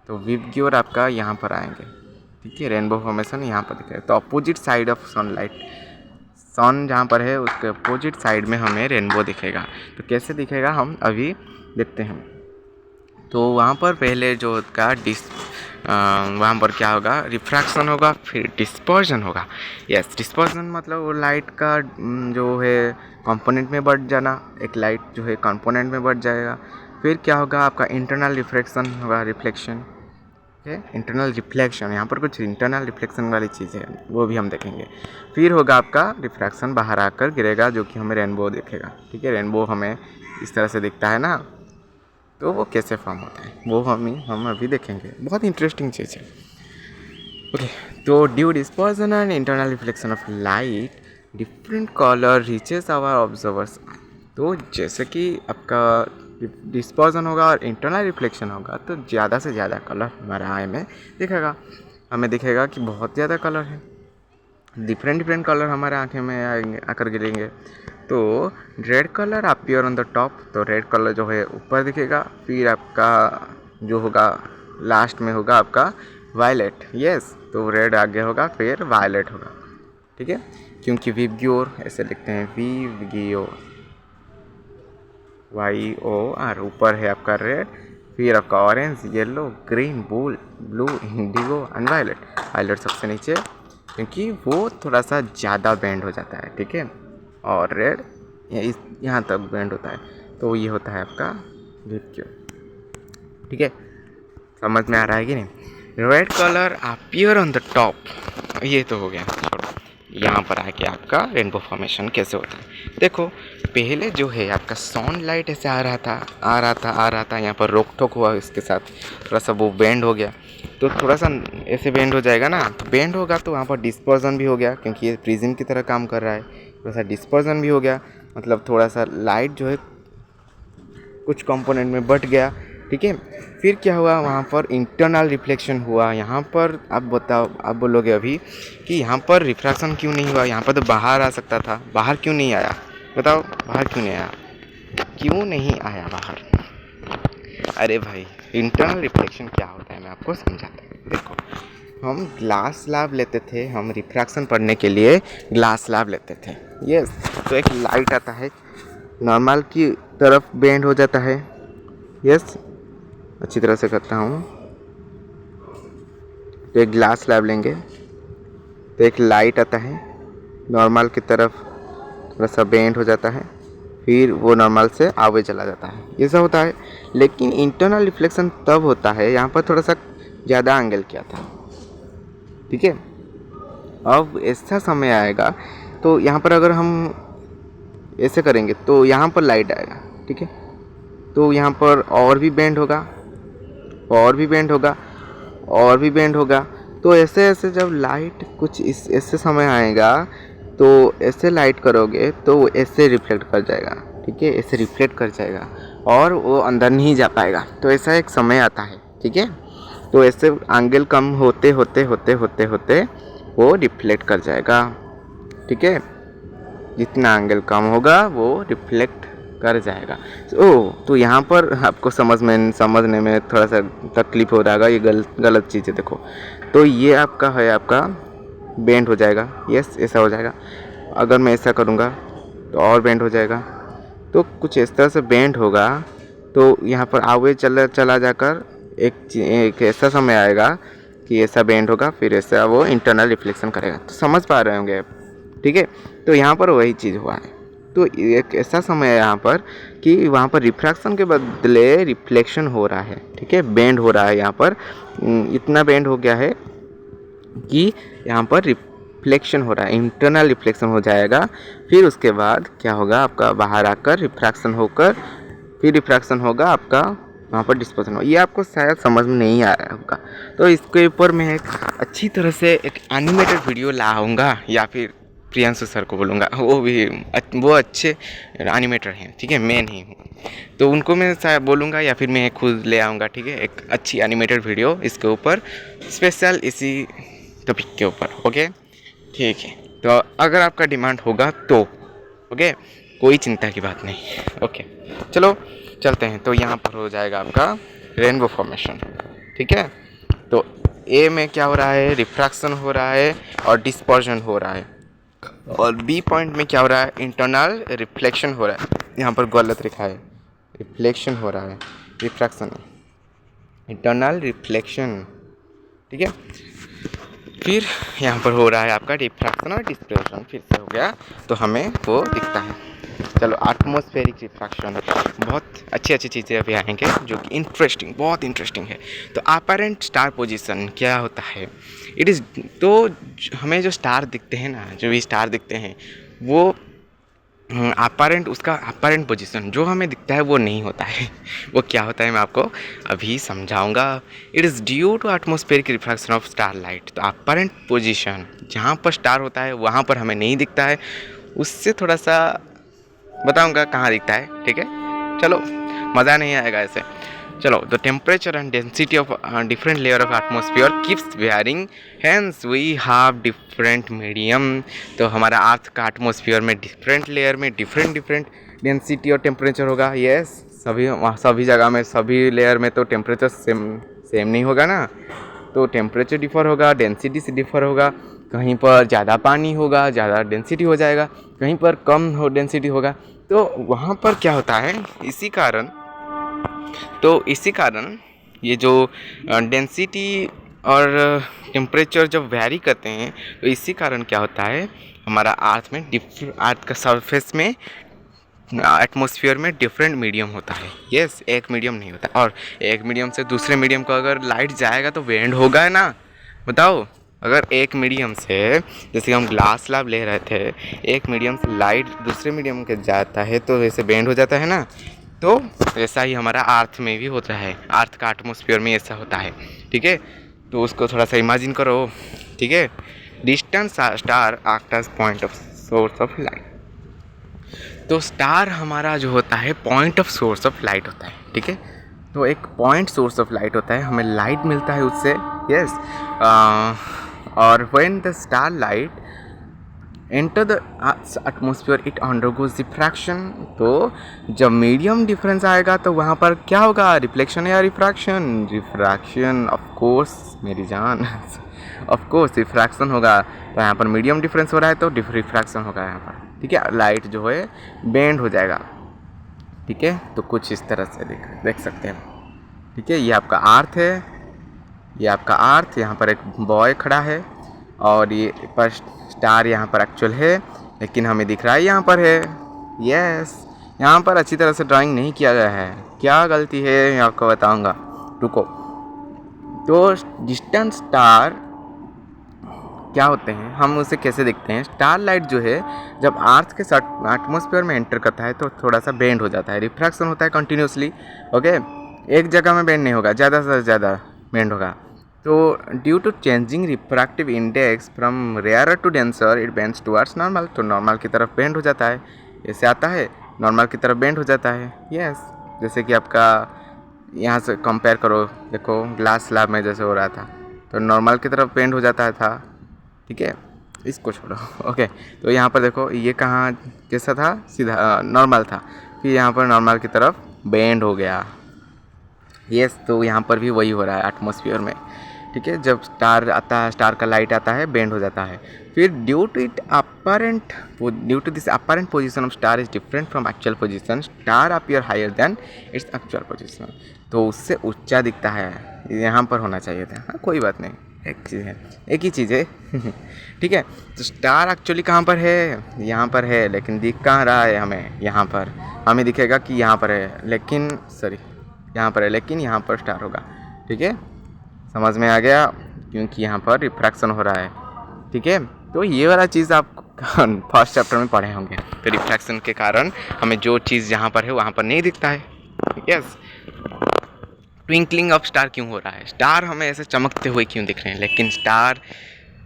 तो विबग्योर आपका यहाँ पर आएंगे, ठीक है, रेनबो फॉर्मेशन यहाँ पर दिखेगा। तो अपोजिट साइड ऑफ सनलाइट, सन जहाँ पर है उसके अपोजिट साइड में हमें रेनबो दिखेगा। तो कैसे दिखेगा हम अभी देखते हैं। तो वहाँ पर पहले जो उसका वहाँ पर क्या होगा, रिफ्रैक्शन होगा, फिर डिस्पर्जन होगा। यस, डिस्पर्जन मतलब वो लाइट का जो है कंपोनेंट में बढ़ जाना, एक लाइट जो है कंपोनेंट में बढ़ जाएगा। फिर क्या होगा, आपका इंटरनल रिफ्रैक्शन होगा, रिफ्लेक्शन, इंटरनल रिफ्लेक्शन, यहाँ पर कुछ इंटरनल रिफ्लेक्शन वाली चीज़ है, वो भी हम देखेंगे। फिर होगा आपका रिफ्रैक्शन, बाहर आकर गिरेगा जो कि हमें रेनबो दिखेगा, ठीक है। रेनबो हमें इस तरह से दिखता है ना, तो वो कैसे फॉर्म होता है वो हम अभी देखेंगे, बहुत इंटरेस्टिंग चीज़ है। ओके, तो due dispersion and internal reflection of light different colour reaches our observers. तो जैसे कि आपका डिस्पर्जन होगा और इंटरनल रिफ्लेक्शन होगा तो ज़्यादा से ज़्यादा कलर हमारे आई में दिखेगा, हमें दिखेगा कि बहुत ज़्यादा कलर है, डिफरेंट कलर हमारे आँखें में आएंगे, आकर गिरेंगे। तो red colour appear on the top, तो रेड कलर जो है ऊपर दिखेगा। फिर आपका जो होगा लास्ट में होगा आपका वायलेट, यस, तो रेड आगे होगा फिर वायलेट होगा, ठीक है। क्योंकि विबग्योर ऐसे लिखते हैं, विबग्योर, YOR, ऊपर है आपका रेड, फिर आपका orange, yellow, green, blue, indigo and violet. Violet सबसे नीचे क्योंकि वो थोड़ा सा ज़्यादा बेंड हो जाता है, ठीक है। और रेड यहाँ तक बेंड होता है, तो ये होता है आपका विबग्योर, ठीक है। समझ में आ रहा है कि नहीं। Red colour appear on the top, ये तो हो गया, छोड़ो। यहाँ पर आके आपका रेनबो फॉर्मेशन कैसे होता है देखो। पहले जो है आपका सनलाइट ऐसे आ रहा था, यहाँ पर रोक टोक हुआ, इसके साथ थोड़ा सा वो बेंड हो गया, तो थोड़ा सा ऐसे बेंड हो जाएगा ना, तो बेंड होगा तो वहाँ पर डिस्पर्जन भी हो गया, क्योंकि ये प्रिज्म की तरह काम कर रहा है, थोड़ा सा डिस्पर्जन भी हो गया, मतलब थोड़ा सा लाइट जो है कुछ कंपोनेंट में बट गया, ठीक है। फिर क्या हुआ, वहाँ पर इंटरनल रिफ्लेक्शन हुआ। यहाँ पर आप बताओ, आप बोलोगे अभी कि यहाँ पर रिफ्रैक्शन क्यों नहीं हुआ, यहाँ पर तो बाहर आ सकता था, बाहर क्यों नहीं आया, बताओ बाहर क्यों नहीं आया, क्यों नहीं आया बाहर। अरे भाई, इंटरनल रिफ्लेक्शन क्या होता है मैं आपको समझाता हूँ। देखो, हम ग्लास स्लैब लेते थे, हम रिफ्रैक्शन पढ़ने के लिए ग्लास स्लैब लेते थे, यस। तो एक लाइट आता है, नॉर्मल की तरफ बेंड हो जाता है, यस, अच्छी तरह से करता हूँ। तो एक ग्लास स्लैब लेंगे, तो एक लाइट आता है, नॉर्मल की तरफ थोड़ा सा बेंड हो जाता है, फिर वो नॉर्मल से आगे चला जाता है, ये सब होता है। लेकिन इंटरनल रिफ्लेक्शन तब होता है, यहाँ पर थोड़ा सा ज़्यादा एंगल किया था, ठीक है। अब ऐसा समय आएगा तो यहाँ पर अगर हम ऐसे करेंगे तो यहाँ पर लाइट आएगा, ठीक है। तो यहाँ पर और भी बेंड होगा, और भी बेंड होगा, और भी बेंड होगा। तो ऐसे ऐसे जब लाइट कुछ इस ऐसे समय आएगा तो ऐसे लाइट करोगे तो वो ऐसे रिफ्लेक्ट कर जाएगा, ठीक है, ऐसे रिफ्लेक्ट कर जाएगा और वो अंदर नहीं जा पाएगा। तो ऐसा एक समय आता है, ठीक है। तो ऐसे एंगल कम होते होते होते होते होते वो रिफ्लेक्ट कर जाएगा, ठीक है। जितना एंगल कम होगा वो रिफ्लेक्ट कर जाएगा। तो यहाँ पर आपको समझने में थोड़ा सा तकलीफ हो रहा है, ये गलत चीज़ है। देखो, तो ये आपका है, आपका बेंड हो जाएगा, यस, ऐसा हो जाएगा। अगर मैं ऐसा करूँगा तो और बेंड हो जाएगा, तो कुछ इस तरह से बेंड होगा। तो यहाँ पर आगे चला जाकर एक ऐसा समय आएगा कि ऐसा बेंड होगा, फिर ऐसा वो इंटरनल रिफ्लेक्शन करेगा। तो समझ पा रहे होंगे आप, ठीक है। तो यहाँ पर वही चीज़ हुआ है। तो एक ऐसा समय है यहाँ पर कि वहाँ पर रिफ्रैक्शन के बदले रिफ्लेक्शन हो रहा है, ठीक है, बेंड हो रहा है। यहाँ पर इतना बेंड हो गया है कि यहाँ पर रिफ्लेक्शन हो रहा है, इंटरनल रिफ्लेक्शन हो जाएगा। फिर उसके बाद क्या होगा, आपका बाहर आकर रिफ्रैक्शन होकर फिर रिफ्रैक्शन होगा, आपका वहाँ पर डिस्पर्सन हो। ये आपको शायद समझ में नहीं आ रहा होगा, तो इसके ऊपर मैं एक अच्छी तरह से एक एनिमेटेड वीडियो लाऊंगा, या फिर प्रियांशु सर को बोलूँगा, वो अच्छे एनिमेटर हैं, ठीक है, मैं नहीं हूँ, तो उनको मैं शायद बोलूँगा, या फिर मैं खुद ले आऊँगा, ठीक है, एक अच्छी एनिमेटेड वीडियो इसके ऊपर, स्पेशल इसी टॉपिक के ऊपर। ओके, ठीक है, तो अगर आपका डिमांड होगा तो ओके, कोई चिंता की बात नहीं। ओके, चलो चलते हैं। तो यहाँ पर हो जाएगा आपका रेनबो फॉर्मेशन, ठीक है। तो ए में क्या हो रहा है, रिफ्रैक्शन हो रहा है और डिस्पर्जन हो रहा है, और बी पॉइंट में क्या हो रहा है, इंटरनल रिफ्लेक्शन हो रहा है। यहाँ पर गलत लिखा है, रिफ्लेक्शन हो रहा है, रिफ्रैक्शन, इंटरनल रिफ्लेक्शन, ठीक है। फिर यहाँ पर हो रहा है आपका रिफ्रैक्शन और डिस्पर्शन, फिर से हो गया, तो हमें वो दिखता है। चलो, एटमॉस्फेरिक रिफ्रैक्शन, बहुत अच्छी अच्छी चीज़ें अभी आएंगे जो कि इंटरेस्टिंग, बहुत इंटरेस्टिंग है। तो अपैरेंट स्टार पोजीशन क्या होता है, इट इज़, तो हमें जो स्टार दिखते हैं ना, जो भी स्टार दिखते हैं वो अपैरेंट, उसका अपैरेंट पोजीशन जो हमें दिखता है वो नहीं होता है। वो क्या होता है मैं आपको अभी समझाऊंगा। It is due to atmospheric refraction of star light. तो अपैरेंट पोजीशन जहाँ पर स्टार होता है वहाँ पर हमें नहीं दिखता है, उससे थोड़ा सा बताऊंगा कहाँ दिखता है, ठीक है। चलो, मज़ा नहीं आएगा ऐसे। चलो, the temperature and density of different layer of atmosphere keeps varying, hence we have different medium. तो हमारा अर्थ का एटमॉस्फेयर में डिफरेंट लेयर में डिफरेंट डेंसिटी और टेम्परेचर होगा। यस, सभी जगह में, सभी लेयर में तो टेम्परेचर सेम नहीं होगा ना, तो टेम्परेचर डिफर होगा, डेंसिटी से डिफर होगा। कहीं पर ज़्यादा पानी होगा, ज़्यादा डेंसिटी हो जाएगा, कहीं पर कम हो डेंसिटी होगा। तो वहाँ पर क्या होता है, इसी कारण ये जो डेंसिटी और टेम्परेचर जब वैरी करते हैं, तो इसी कारण क्या होता है, हमारा अर्थ का सरफेस में, एटमॉस्फेयर में डिफरेंट मीडियम होता है। यस, एक मीडियम नहीं होता, और एक मीडियम से दूसरे मीडियम को अगर लाइट जाएगा तो बेंड होगा ना, बताओ। अगर एक मीडियम से, जैसे हम ग्लास स्लैब ले रहे थे, एक मीडियम से लाइट दूसरे मीडियम के जाता है तो वैसे बेंड हो जाता है ना, तो ऐसा ही हमारा अर्थ में भी होता है, अर्थ का एटमॉस्फेयर में ऐसा होता है, ठीक है। तो उसको थोड़ा सा इमेजिन करो, ठीक है। Distance star act as point of source of light. तो स्टार हमारा जो होता है point of source of light होता है, ठीक है। तो एक पॉइंट सोर्स ऑफ लाइट होता है, हमें लाइट मिलता है उससे। यस, और when the star light enter the atmosphere it undergoes refraction. तो जब मीडियम डिफरेंस आएगा तो वहाँ पर क्या होगा, रिफ्लेक्शन या रिफ्रैक्शन, रिफ्रैक्शन ऑफ कोर्स मेरी जान, ऑफ कोर्स रिफ्रैक्शन होगा। तो यहाँ पर मीडियम डिफरेंस हो रहा है तो रिफ्रैक्शन होगा यहाँ पर, ठीक है। लाइट जो है बेंड हो जाएगा, ठीक है। तो कुछ इस तरह से देख सकते हैं, ठीक है। ये आपका अर्थ है, ये आपका अर्थ, यहाँ पर एक बॉय खड़ा है, और ये पर स्टार यहाँ पर एक्चुअल है, लेकिन हमें दिख रहा है यहाँ पर है। यस, यहाँ पर अच्छी तरह से ड्राइंग नहीं किया गया है, क्या गलती है मैं आपको बताऊँगा, रुको। तो डिस्टेंट स्टार क्या होते हैं, हम उसे कैसे देखते हैं, स्टार लाइट जो है जब अर्थ के एटमॉस्फेयर में एंटर करता है तो थोड़ा सा बेंड हो जाता है, रिफ्रैक्शन होता है कंटिन्यूसली, ओके। एक जगह में बेंड नहीं होगा, ज़्यादा से ज़्यादा बेंड होगा। तो due to changing refractive index from rare to denser it bends towards normal. तो नॉर्मल की तरफ बेंड हो जाता है, ऐसे आता है, नॉर्मल की तरफ बेंड हो जाता है। यस, जैसे कि आपका यहाँ से कंपेयर करो, देखो ग्लास स्लैब में जैसे हो रहा था, तो नॉर्मल की तरफ बेंड हो जाता था, ठीक है। इसको छोड़ो, ओके। तो यहाँ पर देखो, ये कहाँ कैसा था, सीधा नॉर्मल था, फिर यहाँ पर नॉर्मल की तरफ बेंड हो गया। यस, तो यहाँ पर भी वही हो रहा है एटमॉस्फेयर में, ठीक है। जब स्टार आता है, स्टार का लाइट आता है, बेंड हो जाता है। फिर due to this apparent position of star is different from actual position, star appear higher than its actual position. तो उससे ऊंचा दिखता है, यहाँ पर होना चाहिए था। हाँ, कोई बात नहीं, एक ही चीज़ है ठीक है। तो स्टार एक्चुअली कहाँ पर है, यहाँ पर है, लेकिन दिख कहाँ रहा है हमें, यहाँ पर हमें दिखेगा कि यहाँ पर है, लेकिन यहाँ पर है, लेकिन यहाँ पर स्टार होगा, ठीक है। समझ में आ गया, क्योंकि यहाँ पर रिफ्रैक्शन हो रहा है, ठीक है। तो ये वाला चीज़ आप फर्स्ट चैप्टर में पढ़े होंगे। तो रिफ्रैक्शन के कारण हमें जो चीज़ जहाँ पर है वहाँ पर नहीं दिखता है। यस, ट्विंकलिंग ऑफ स्टार क्यों हो रहा है, स्टार हमें ऐसे चमकते हुए क्यों दिख रहे हैं, लेकिन स्टार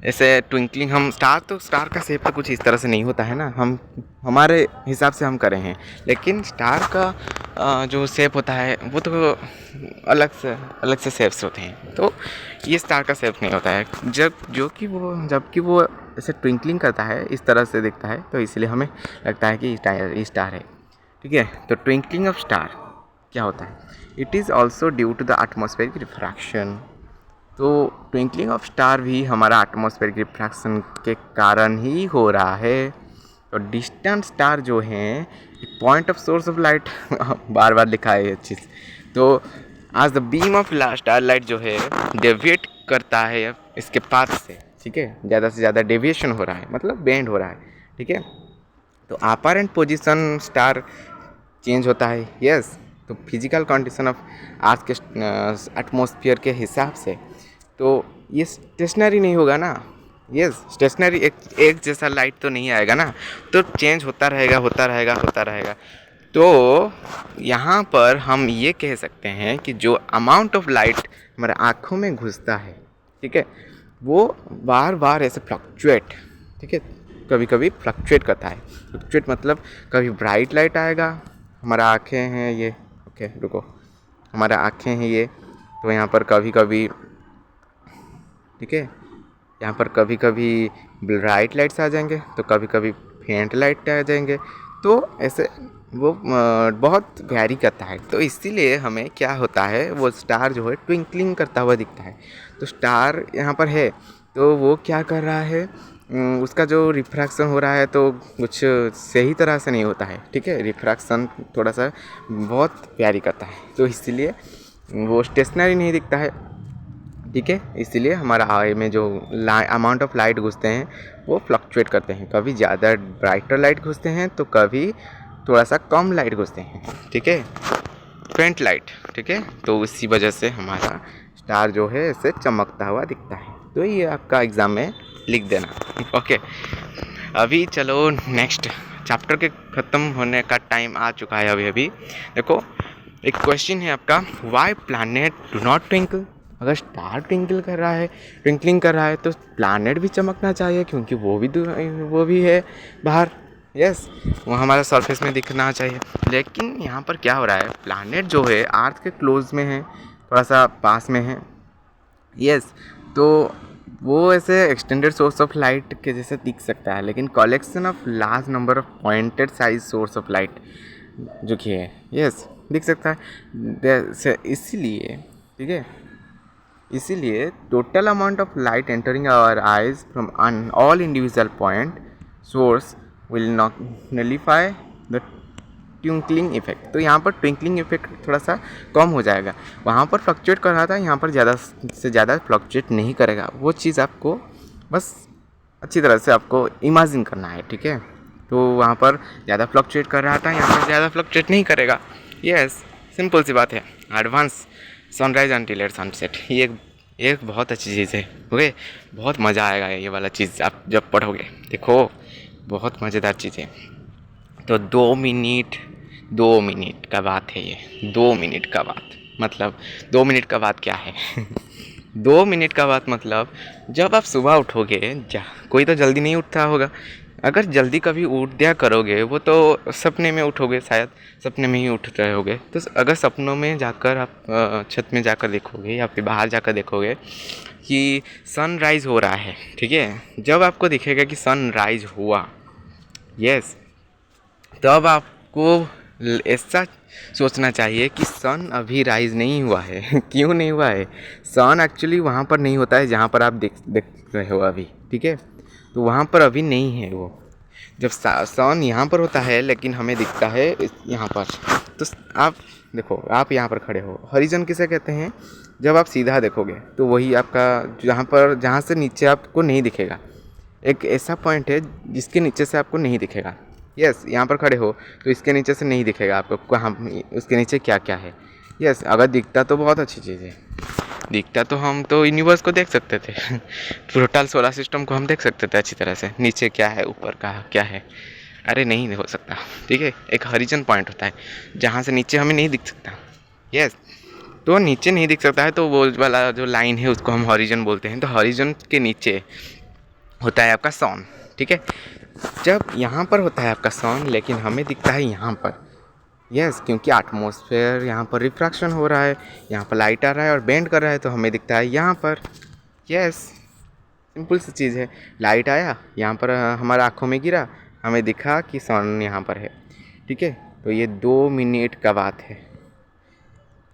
ऐसे ट्विंकलिंग, हम स्टार का शेप तो कुछ इस तरह से नहीं होता है ना, हम हमारे हिसाब से हम करे हैं, लेकिन स्टार का जो शेप होता है वो तो अलग से शेप्स होते हैं। तो ये स्टार का शेप नहीं होता है, जबकि वो ऐसे ट्विंकलिंग करता है, इस तरह से दिखता है, तो इसलिए हमें लगता है कि स्टार है। ठीक है, तो ट्विंकलिंग ऑफ स्टार क्या होता है, it is also due to the atmospheric refraction. तो ट्विंकलिंग ऑफ स्टार भी हमारा एटमॉस्फेरिक रिफ्रैक्शन के कारण ही हो रहा है। तो डिस्टेंट स्टार जो हैं, point of source of light बार बार लिखा है ये चीज़। तो आज the beam of star light जो है डेविएट करता है इसके पाथ से, ठीक है, ज़्यादा से ज़्यादा डेविएशन हो रहा है, मतलब बेंड हो रहा है। ठीक है, तो अपारेंट पोजीशन स्टार चेंज होता है। यस, तो फिजिकल कंडीशन ऑफ अर्थ के एटमॉस्फेयर के हिसाब से तो ये स्टेशनरी नहीं होगा ना। यस, स्टेशनरी एक जैसा लाइट तो नहीं आएगा ना, तो चेंज होता रहेगा। तो यहाँ पर हम ये कह सकते हैं कि जो अमाउंट ऑफ लाइट हमारे आँखों में घुसता है, ठीक है, वो बार बार ऐसे फ्लक्चुएट, ठीक है, कभी कभी फ्लक्चुएट करता है। फ्लक्चुएट मतलब कभी ब्राइट लाइट आएगा, हमारा आँखें हैं ये, ओके रुको, हमारा आँखें हैं ये, तो यहाँ पर कभी कभी, ठीक है, यहाँ पर कभी कभी ब्राइट लाइट्स आ जाएंगे, तो कभी कभी फेंट लाइट आ जाएंगे, तो ऐसे वो बहुत वैरी करता है। तो इसीलिए हमें क्या होता है, वो स्टार जो है ट्विंकलिंग करता हुआ दिखता है। तो स्टार यहाँ पर है, तो वो क्या कर रहा है, उसका जो रिफ्रैक्शन हो रहा है तो कुछ सही तरह से नहीं होता है। ठीक है, रिफ्रैक्शन थोड़ा सा बहुत वैरी करता है, तो इसीलिए वो स्टेशनरी नहीं दिखता है। ठीक है, इसीलिए हमारा आई में जो अमाउंट ऑफ लाइट घुसते हैं वो फ्लक्चुएट करते हैं, कभी ज़्यादा ब्राइटर लाइट घुसते हैं तो कभी थोड़ा सा कम लाइट घुसते हैं। ठीक है, फेंट लाइट, ठीक है, तो इसी वजह से हमारा स्टार जो है ऐसे चमकता हुआ दिखता है। तो ये आपका एग्ज़ाम में लिख देना। ओके, अभी चलो नेक्स्ट चैप्टर के ख़त्म होने का टाइम आ चुका है। अभी देखो, एक क्वेश्चन है आपका, why planet do not twinkle. अगर स्टार ट्विंकलिंग कर रहा है तो प्लैनेट भी चमकना चाहिए, क्योंकि वो भी है बाहर। यस, वो हमारा सरफेस में दिखना चाहिए। लेकिन यहाँ पर क्या हो रहा है, प्लैनेट जो है अर्थ के क्लोज में है, थोड़ा सा पास में है। यस, तो वो ऐसे एक्सटेंडेड सोर्स ऑफ लाइट के जैसे दिख सकता है, लेकिन collection of large number of pointed size source of light जो कि है, यस, दिख सकता है। इसीलिए, ठीक है, इसीलिए total amount of light entering our eyes from all individual point source will not nullify the twinkling effect. तो यहाँ पर ट्विंकलिंग इफेक्ट थोड़ा सा कम हो जाएगा। वहाँ पर फ्लक्चुएट कर रहा था, यहाँ पर ज़्यादा से ज़्यादा फ्लक्चुएट नहीं करेगा। वो चीज़ आपको बस अच्छी तरह से आपको इमेजिन करना है। ठीक है, तो वहाँ पर ज़्यादा फ्लक्चुएट कर रहा था, यहाँ पर ज़्यादा फ्लक्चुएट नहीं करेगा। यस, सिंपल सी बात है। एडवांस सनराइज अनटिल सनसेट, ये एक बहुत अच्छी चीज़ है। ओके, बहुत मज़ा आएगा ये वाला चीज़ आप जब पढ़ोगे, देखो बहुत मज़ेदार चीज़ है। तो 2 मिनट का बात है ये। 2 मिनट का बात मतलब 2 मिनट का बात क्या है 2 मिनट का बात मतलब जब आप सुबह उठोगे, कोई तो जल्दी नहीं उठता होगा। अगर जल्दी कभी उठ दिया करोगे, वो तो सपने में उठोगे, शायद सपने में ही उठ रहे होगे। तो अगर सपनों में जाकर आप छत में जाकर देखोगे या फिर बाहर जाकर देखोगे कि सनराइज़ हो रहा है, ठीक है, जब आपको दिखेगा कि सनराइज़ हुआ, यस, तब आपको ऐसा सोचना चाहिए कि सन अभी राइज़ नहीं हुआ है क्यों नहीं हुआ है? सन एक्चुअली वहाँ पर नहीं होता है जहाँ पर आप देख रहे हो अभी। ठीक है, तो वहाँ पर अभी नहीं है वो। जब सन यहाँ पर होता है, लेकिन हमें दिखता है यहाँ पर। तो आप देखो, आप यहाँ पर खड़े हो, हॉरिजॉन किसे कहते हैं? जब आप सीधा देखोगे तो वही आपका जहाँ से नीचे आपको नहीं दिखेगा। एक ऐसा पॉइंट है जिसके नीचे से आपको नहीं दिखेगा। यस, यहाँ पर खड़े हो तो इसके नीचे से नहीं दिखेगा आपको कहाँ, उसके नीचे क्या क्या है। यस, अगर दिखता तो बहुत अच्छी चीज़ है, दिखता तो हम तो यूनिवर्स को देख सकते थे टोटल सोलर सिस्टम को हम देख सकते थे अच्छी तरह से, नीचे क्या है ऊपर का क्या है। अरे नहीं हो सकता, ठीक है। एक हॉरिजन पॉइंट होता है जहाँ से नीचे हमें नहीं दिख सकता। यस, तो नीचे नहीं दिख सकता है तो वो वाला जो लाइन है उसको हम हॉरिजन बोलते हैं। तो हॉरिजन के नीचे होता है आपका सन, ठीक है। जब यहाँ पर होता है आपका सन लेकिन हमें दिखता है यहाँ पर, यस क्योंकि एटमॉस्फेयर यहाँ पर रिफ्रैक्शन हो रहा है, यहाँ पर लाइट आ रहा है और बेंड कर रहा है तो हमें दिखता है यहाँ पर। यस, सिंपल सी चीज़ है। लाइट आया यहाँ पर हमारे आँखों में गिरा, हमें दिखा कि सन यहाँ पर है, ठीक है। तो ये 2 मिनट का बात है।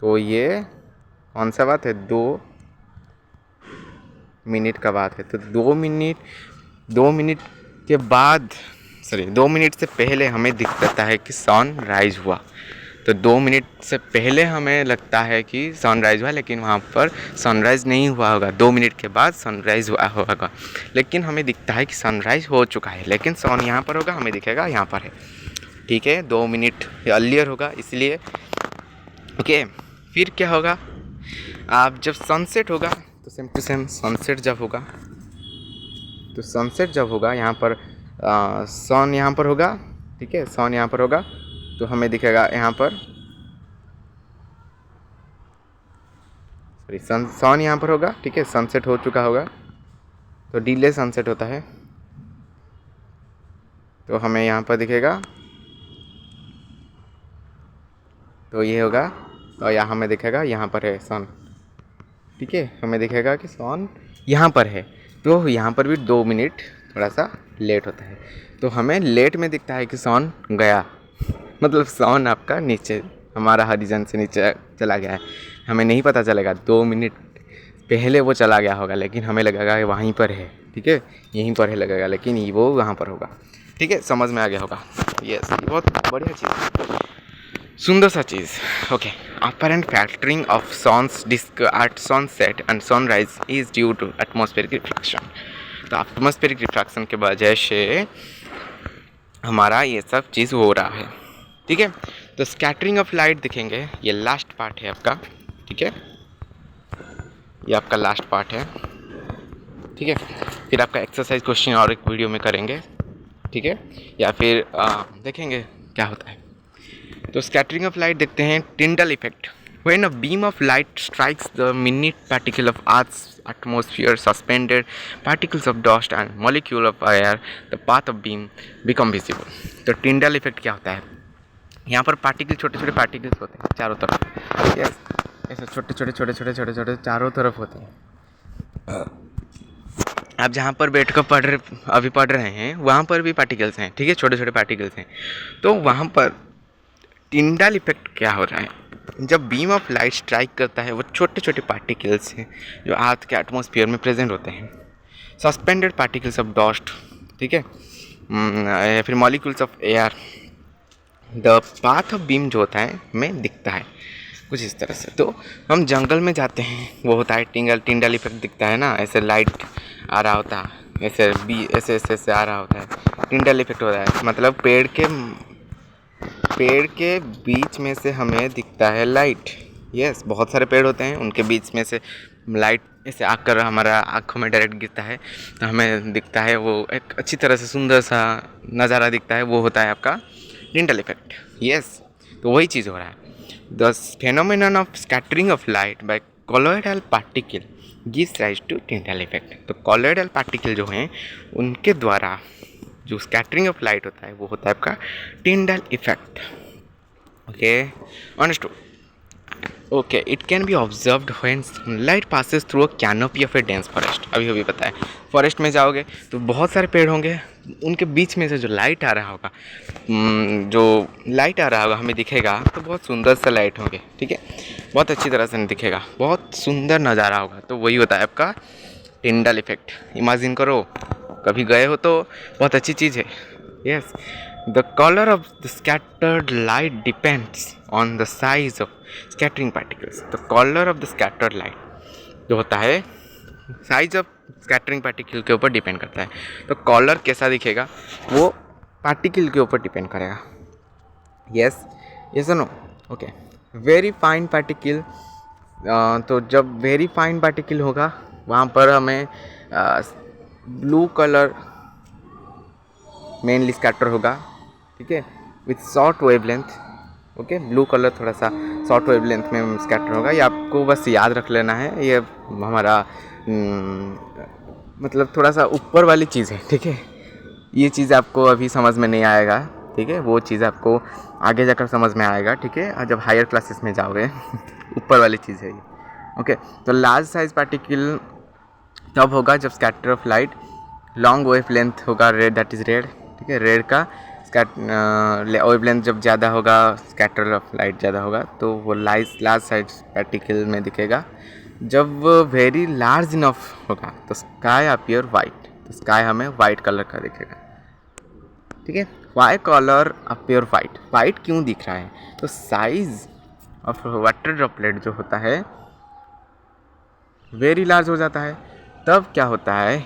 तो ये कौन सा बात है, 2 मिनट का बात है। तो 2 मिनट के बाद, सॉरी 2 मिनट से पहले हमें दिखता है कि सन राइज हुआ। तो 2 मिनट से पहले हमें लगता है कि सनराइज़ हुआ, लेकिन वहाँ पर सनराइज़ नहीं हुआ होगा। 2 मिनट के बाद सनराइज़ हुआ होगा, लेकिन हमें दिखता है कि सनराइज़ हो चुका है, लेकिन सन यहाँ पर होगा, हमें दिखेगा यहाँ पर है, ठीक है। 2 मिनट अर्लियर होगा इसलिए। ओके, फिर क्या होगा, आप जब सनसेट होगा तो सेम टू सेम सनसेट जब होगा, तो सनसेट जब होगा यहाँ पर सन यहाँ पर होगा, ठीक है। सन यहाँ पर होगा तो हमें दिखेगा यहाँ पर, सॉरी सन यहाँ पर होगा, ठीक है। सनसेट हो चुका होगा तो डिले सनसेट होता है, तो हमें यहाँ पर दिखेगा, तो ये होगा और यहाँ हमें दिखेगा यहाँ पर है सन, ठीक है। हमें दिखेगा कि सन यहाँ पर है, तो यहाँ पर भी 2 मिनट थोड़ा सा लेट होता है। तो हमें लेट में दिखता है कि सन गया, मतलब सन आपका नीचे हमारा हॉरिजन से नीचे चला गया है। हमें नहीं पता चलेगा, 2 मिनट पहले वो चला गया होगा, लेकिन हमें लगेगा कि वहीं पर है, ठीक है, यहीं पर है लगेगा, लेकिन वो वहाँ पर होगा, ठीक है। समझ में आ गया होगा। यस, बहुत बढ़िया चीज़, सुंदर सा चीज़। Okay, apparent factoring of sun's disc at sunset and sunrise is due to atmospheric refraction. तो एटमॉस्फेरिक रिफ्रैक्शन के वजह से हमारा ये सब चीज़ हो रहा है, ठीक है। तो स्कैटरिंग ऑफ लाइट दिखेंगे, ये लास्ट पार्ट है आपका, ठीक है। ये आपका लास्ट पार्ट है, ठीक है। फिर आपका एक्सरसाइज क्वेश्चन और एक वीडियो में करेंगे, ठीक है, या फिर देखेंगे क्या होता है। तो स्कैटरिंग ऑफ लाइट देखते हैं, Tyndall effect. When a beam of light strikes the minute particle of Earth's atmosphere, suspended particles of dust and molecule of air, the path of beam become visible. तो Tyndall effect क्या होता है, यहाँ पर particle छोटे छोटे particles होते हैं चारों तरफ, यस, ऐसे छोटे छोटे चारों तरफ होते हैं। आप जहाँ पर बैठ कर अभी पढ़ रहे हैं वहाँ पर भी पार्टिकल्स हैं, ठीक है, छोटे छोटे पार्टिकल्स हैं। तो वहाँ पर टिंडल इफेक्ट क्या हो रहा है, जब बीम ऑफ लाइट स्ट्राइक करता है वो छोटे छोटे पार्टिकल्स हैं जो अर्थ के एटमॉस्फेयर में प्रेजेंट होते हैं, सस्पेंडेड पार्टिकल्स ऑफ डस्ट, ठीक है, या फिर molecules of air. The path of beam जो होता है हमें दिखता है कुछ इस तरह से। तो हम जंगल में जाते हैं, वो होता है टिंडल इफेक्ट दिखता है ना, ऐसे लाइट आ रहा होता है, ऐसे ऐसे आ रहा होता है, टिंडल इफेक्ट होता है। मतलब पेड़ के बीच में से हमें दिखता है लाइट। यस, बहुत सारे पेड़ होते हैं, उनके बीच में से लाइट ऐसे आकर हमारा आँखों में डायरेक्ट गिरता है, तो हमें दिखता है वो एक अच्छी तरह से सुंदर सा नज़ारा दिखता है, वो होता है आपका टिंडल इफेक्ट। यस, तो वही चीज़ हो रहा है। The phenomenon of scattering of light by colloidal particle gives rise to Tyndall effect. तो कॉलोइडल पार्टिकल जो हैं उनके द्वारा जो स्कैटरिंग ऑफ लाइट होता है वो होता है आपका Tyndall effect. Okay, understood. Okay, it can be observed when light passes through a canopy of A dense forest. अभी बताया, फॉरेस्ट में जाओगे तो बहुत सारे पेड़ होंगे, उनके बीच में से जो लाइट आ रहा होगा हमें दिखेगा, तो बहुत सुंदर सा लाइट होंगे, ठीक है, बहुत अच्छी तरह से दिखेगा, बहुत सुंदर नज़ारा होगा। तो वही होता है आपका टिंडल इफेक्ट। इमेजिन करो, कभी गए हो तो बहुत अच्छी चीज़ है। Yes, the colour of the scattered light depends on the size of scattering particles. The colour of the scattered light जो होता है साइज ऑफ स्कैटरिंग पार्टिकल के ऊपर डिपेंड करता है। तो कलर कैसा दिखेगा वो पार्टिकल के ऊपर डिपेंड करेगा। Yes, no. Okay, very fine particle तो जब वेरी फाइन पार्टिकल होगा वहाँ पर हमें ब्लू कलर मेनली स्कैटर होगा, ठीक है, with short wavelength. Okay, blue colour थोड़ा सा शॉर्ट वेवलेंथ में स्कैटर होगा। ये आपको बस याद रख लेना है, ये हमारा मतलब थोड़ा सा ऊपर वाली चीज़ है, ठीक है। ये चीज़ आपको अभी समझ में नहीं आएगा, ठीक है, वो चीज़ आपको आगे जाकर समझ में आएगा, ठीक है, जब हायर क्लासेस में जाओगे ऊपर वाली चीज़ है ये। ओके, तो लार्ज साइज पार्टिकल तब होगा जब scatter of light long wave length होगा, रेड, दैट इज़ रेड, ठीक है। रेड का वेव लेंथ जब ज़्यादा होगा, स्कैटर ऑफ लाइट ज़्यादा होगा, तो वो लार्ज साइज पार्टिकल में दिखेगा। जब वेरी लार्ज इनफ होगा तो स्काई अपीयर वाइट, तो स्काई हमें वाइट कलर का दिखेगा, ठीक है। Why colour appear white, white क्यों दिख रहा है? तो साइज ऑफ वाटर ड्रॉपलेट जो होता है वेरी लार्ज हो जाता है। तब क्या होता है,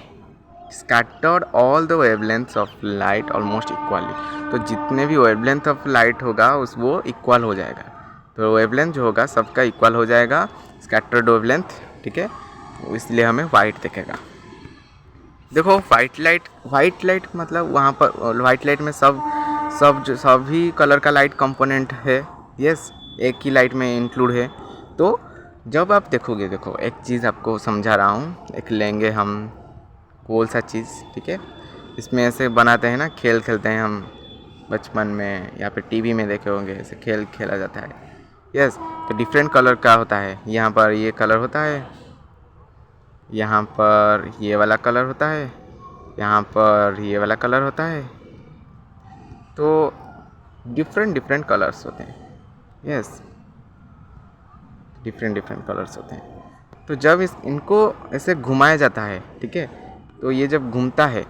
scattered all the wavelengths of light almost equally, तो जितने भी वेवलेंथ ऑफ लाइट होगा उस वो इक्वल हो जाएगा। तो वेवलेंथ जो होगा सबका इक्वल हो जाएगा, स्कैटर्ड वेवलेंथ, ठीक है, इसलिए हमें वाइट दिखेगा। देखो वाइट लाइट मतलब वहाँ पर वाइट लाइट में सभी कलर का लाइट कंपोनेंट है, यस, एक ही लाइट में इंक्लूड है। तो जब आप देखोगे, देखो एक चीज़ आपको समझा रहा हूँ, एक लेंगे हम गोल सा चीज़, ठीक है, इसमें ऐसे बनाते हैं ना, खेल खेलते हैं हम बचपन में, या फिर टीवी में देखे होंगे, ऐसे खेल खेला जाता है, यस। तो डिफरेंट कलर का होता है, यहाँ पर ये कलर होता है, यहाँ पर ये वाला कलर होता है, यहाँ पर ये वाला कलर होता है, तो डिफरेंट कलर्स होते हैं, यस, डिफरेंट कलर्स होते हैं। तो जब इनको ऐसे घुमाया जाता है, ठीक है, तो ये जब घूमता है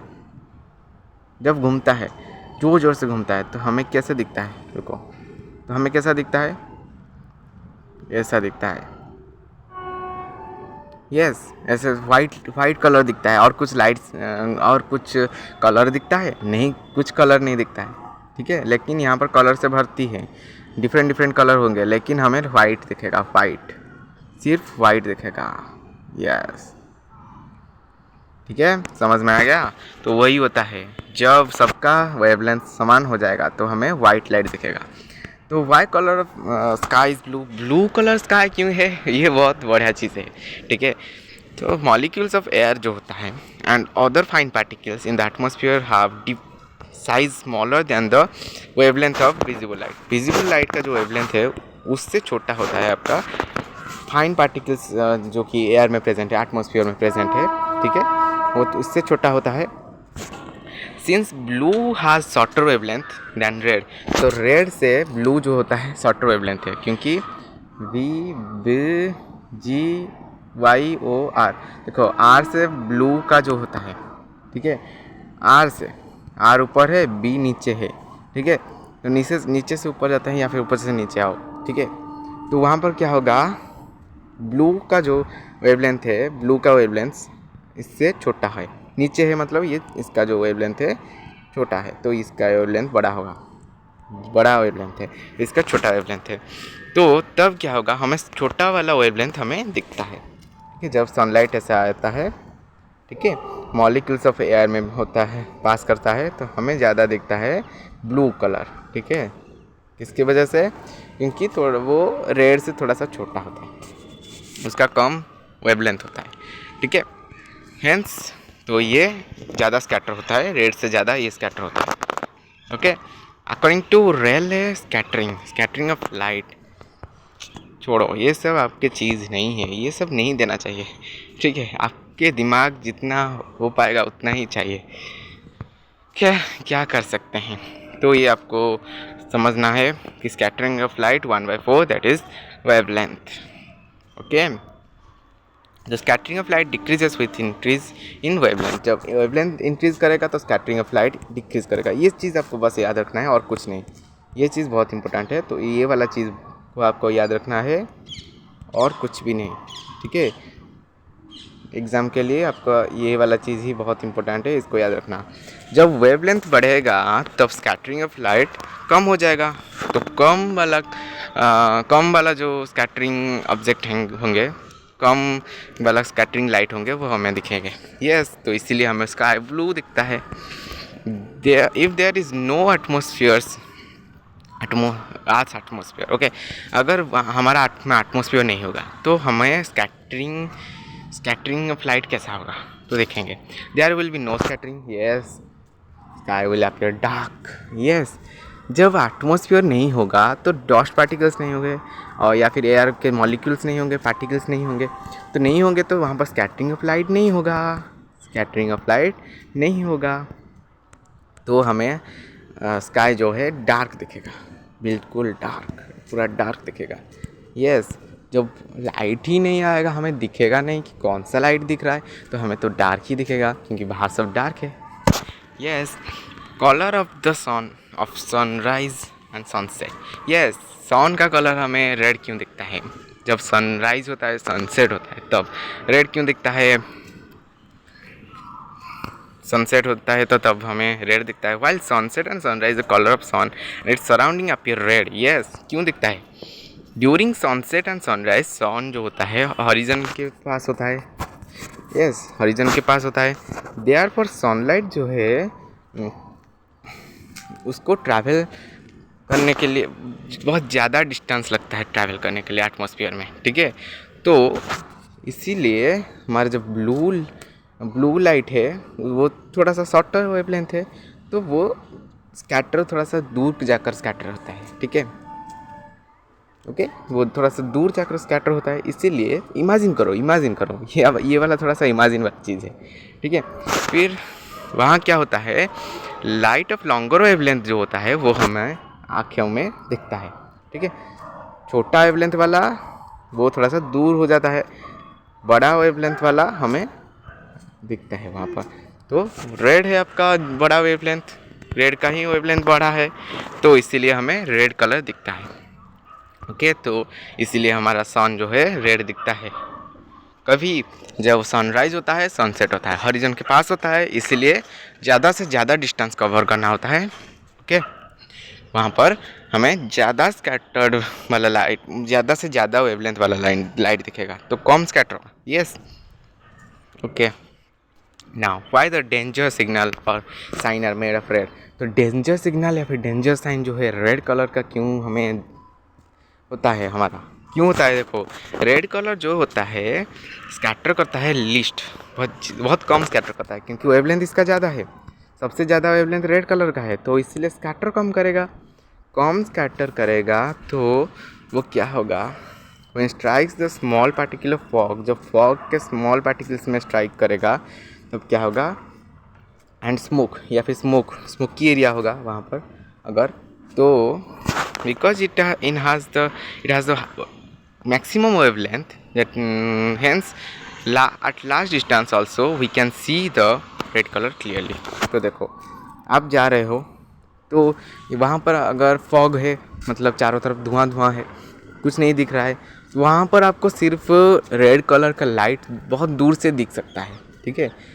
ज़ोर ज़ोर से घूमता है, तो हमें कैसे दिखता है, रुको, तो हमें कैसा दिखता है, ऐसा दिखता है, यस, ऐसे वाइट कलर दिखता है। और कुछ लाइट्स और कुछ कलर दिखता है नहीं, कुछ कलर नहीं दिखता है, ठीक है, लेकिन यहाँ पर कलर से भरती है, डिफरेंट कलर होंगे, लेकिन हमें वाइट दिखेगा, वाइट, सिर्फ वाइट दिखेगा, यस, ठीक है, समझ में आ गया। तो वही होता है, जब सबका वेवलेंथ समान हो जाएगा तो हमें वाइट लाइट दिखेगा। तो why colour of sky is blue colour sky क्यों है, ये बहुत बढ़िया चीज़ है, ठीक है। तो मॉलिक्यूल्स ऑफ एयर जो होता है and other fine particles in the atmosphere have deep size smaller than the wavelength of visible light. Visible light का जो वेवलेंथ है उससे छोटा होता है आपका फाइन पार्टिकल्स जो कि एयर में प्रेजेंट है, एटमॉस्फेयर में प्रेजेंट है, ठीक है, वो तो उससे छोटा होता है। Since blue has shorter wavelength than red, तो रेड से ब्लू जो होता है शॉर्टर वेवलेंथ है, क्योंकि VBGYOR, देखो आर से ब्लू का जो होता है, ठीक है, आर ऊपर है, बी नीचे है, ठीक है, तो नीचे से ऊपर जाते हैं या फिर ऊपर से नीचे आओ, ठीक है, तो वहाँ पर क्या होगा, ब्लू का जो वेवलेंथ है, ब्लू का वेवलेंथ इससे छोटा है, नीचे है मतलब ये इसका जो वेवलेंथ है छोटा है, तो इसका वेवलेंथ बड़ा होगा, बड़ा वेवलेंथ है, इसका छोटा वेवलेंथ है। तो तब क्या होगा, हमें छोटा वाला वेवलेंथ हमें दिखता है, ठीक है, जब सनलाइट ऐसा आता है, ठीक है, मॉलिक्यूल्स ऑफ एयर में होता है, पास करता है, तो हमें ज़्यादा दिखता है ब्लू कलर, ठीक है, किसकी वजह से, क्योंकि थोड़ा वो रेड से थोड़ा सा छोटा होता है, उसका कम वेवलेंथ होता है, ठीक है, हेंस तो ये ज़्यादा स्कैटर होता है, रेड से ज़्यादा ये स्कैटर होता है। ओके, अकॉर्डिंग टू रेल है स्कैटरिंग ऑफ लाइट, छोड़ो ये सब आपके चीज़ नहीं है, ये सब नहीं देना चाहिए, ठीक है, आपके दिमाग जितना हो पाएगा उतना ही चाहिए, क्या कर सकते हैं। तो ये आपको समझना है कि scattering of light 1/4 that is wavelength. Okay, the scattering of light decreases with increase in wavelength, जब वेवलेंथ इंक्रीज करेगा तो स्कैटरिंग ऑफ लाइट डिक्रीज करेगा। ये चीज़ आपको बस याद रखना है और कुछ नहीं, ये चीज़ बहुत इंपॉर्टेंट है, तो ये वाला चीज़ को आपको याद रखना है और कुछ भी नहीं, ठीक है, एग्ज़ाम के लिए आपका ये वाला चीज़ ही बहुत इंपॉर्टेंट है, इसको याद रखना। जब वेवलेंथ बढ़ेगा तब स्कैटरिंग ऑफ लाइट कम हो जाएगा, तो कम वाला कम वाला जो स्कैटरिंग ऑब्जेक्ट होंगे, कम वाला स्कैटरिंग लाइट होंगे वो हमें दिखेंगे। यस, तो इसीलिए हमें स्काई ब्लू दिखता है। If there is no atmospheres, atmosphere okay, अगर हमारा में एटमोसफियर नहीं होगा तो हमें स्कैटरिंग ऑफ लाइट कैसा होगा तो देखेंगे। There will be no scattering, yes, sky will appear dark. Yes, जब एटमॉस्फेयर नहीं होगा तो डस्ट पार्टिकल्स नहीं होंगे और या फिर एयर के मॉलिक्यूल्स नहीं होंगे, पार्टिकल्स नहीं होंगे, तो नहीं होंगे तो वहाँ पर स्कैटरिंग ऑफ लाइट नहीं होगा। स्कैटरिंग ऑफ लाइट नहीं होगा तो हमें स्काई जो है डार्क दिखेगा, बिल्कुल डार्क, पूरा डार्क दिखेगा। यस, जब लाइट ही नहीं आएगा हमें दिखेगा नहीं कि कौन सा लाइट दिख रहा है, तो हमें तो डार्क ही दिखेगा क्योंकि बाहर सब डार्क है। Yes, colour of the sun of sunrise and sunset. Yes, sun का कलर हमें रेड क्यों दिखता है? जब सनराइज होता है, सनसेट होता है, तब रेड क्यों दिखता है? सनसेट होता है तो तब हमें रेड दिखता है। While sunset and sunrise the colour of sun and its surrounding appear red. Yes, क्यों दिखता है? During sunset and sunrise sun जो होता है हॉरिजन के पास होता है। यस, हॉरिजन के पास होता है। देयरफॉर सनलाइट जो है उसको ट्रैवल करने के लिए बहुत ज़्यादा डिस्टेंस लगता है ट्रैवल करने के लिए एटमॉस्फेयर में, ठीक है। तो इसीलिए हमारा जो ब्लू लाइट है वो थोड़ा सा शॉर्टर वेवलेंथ है, तो वो स्कैटर थोड़ा सा दूर जाकर स्कैटर होता है, ठीक है। ओके, वो थोड़ा सा दूर जाकर स्कैटर होता है, इसीलिए इमेजिन करो ये वाला थोड़ा सा इमेजिन वाली चीज़ है, ठीक है। फिर वहाँ क्या होता है, लाइट ऑफ लॉन्गर वेवलेंथ जो होता है वो हमें आँखों में दिखता है, ठीक है। छोटा वेवलेंथ वाला वो थोड़ा सा दूर हो जाता है, बड़ा वेवलेंथ वाला हमें दिखता है वहाँ पर। तो रेड है आपका बड़ा वेवलेंथ, रेड का ही वेवलेंथ बड़ा है, तो इसीलिए हमें रेड कलर दिखता है। ओके, तो इसीलिए हमारा सन जो है रेड दिखता है। कभी जब सनराइज होता है, सनसेट होता है, हॉरिजन के पास होता है, इसीलिए ज़्यादा से ज़्यादा डिस्टेंस कवर करना होता है। ओके, वहाँ पर हमें ज़्यादा स्कैटर्ड वाला लाइट, ज़्यादा से ज़्यादा वेवलेंथ वाला लाइट दिखेगा, तो कम स्कैटर होगा। Yes, okay. Now why the danger signal और sign are made of red? तो डेंजर सिग्नल या फिर डेंजर साइन जो है रेड कलर का क्यों हमें होता है, हमारा क्यों होता है? देखो, रेड कलर जो होता है स्कैटर करता है लिस्ट, बहुत कम स्कैटर करता है क्योंकि वेवलेंथ इसका ज़्यादा है, सबसे ज़्यादा वेवलेंथ रेड कलर का है, तो इसलिए स्कैटर कम करेगा। कम स्कैटर करेगा तो वो क्या होगा, when strikes the small particle of fog, जब फॉग के स्मॉल पार्टिकल्स में स्ट्राइक करेगा तब क्या होगा, एंड स्मोक या फिर स्मोकी एरिया होगा वहाँ पर अगर, तो because it has the maximum wavelength that hence at large distance also we can see the red color clearly। तो देखो, आप जा रहे हो तो वहाँ पर अगर फॉग है, मतलब चारों तरफ धुआं है, कुछ नहीं दिख रहा है, तो वहाँ पर आपको सिर्फ रेड कलर का लाइट बहुत दूर से दिख सकता है, ठीक है।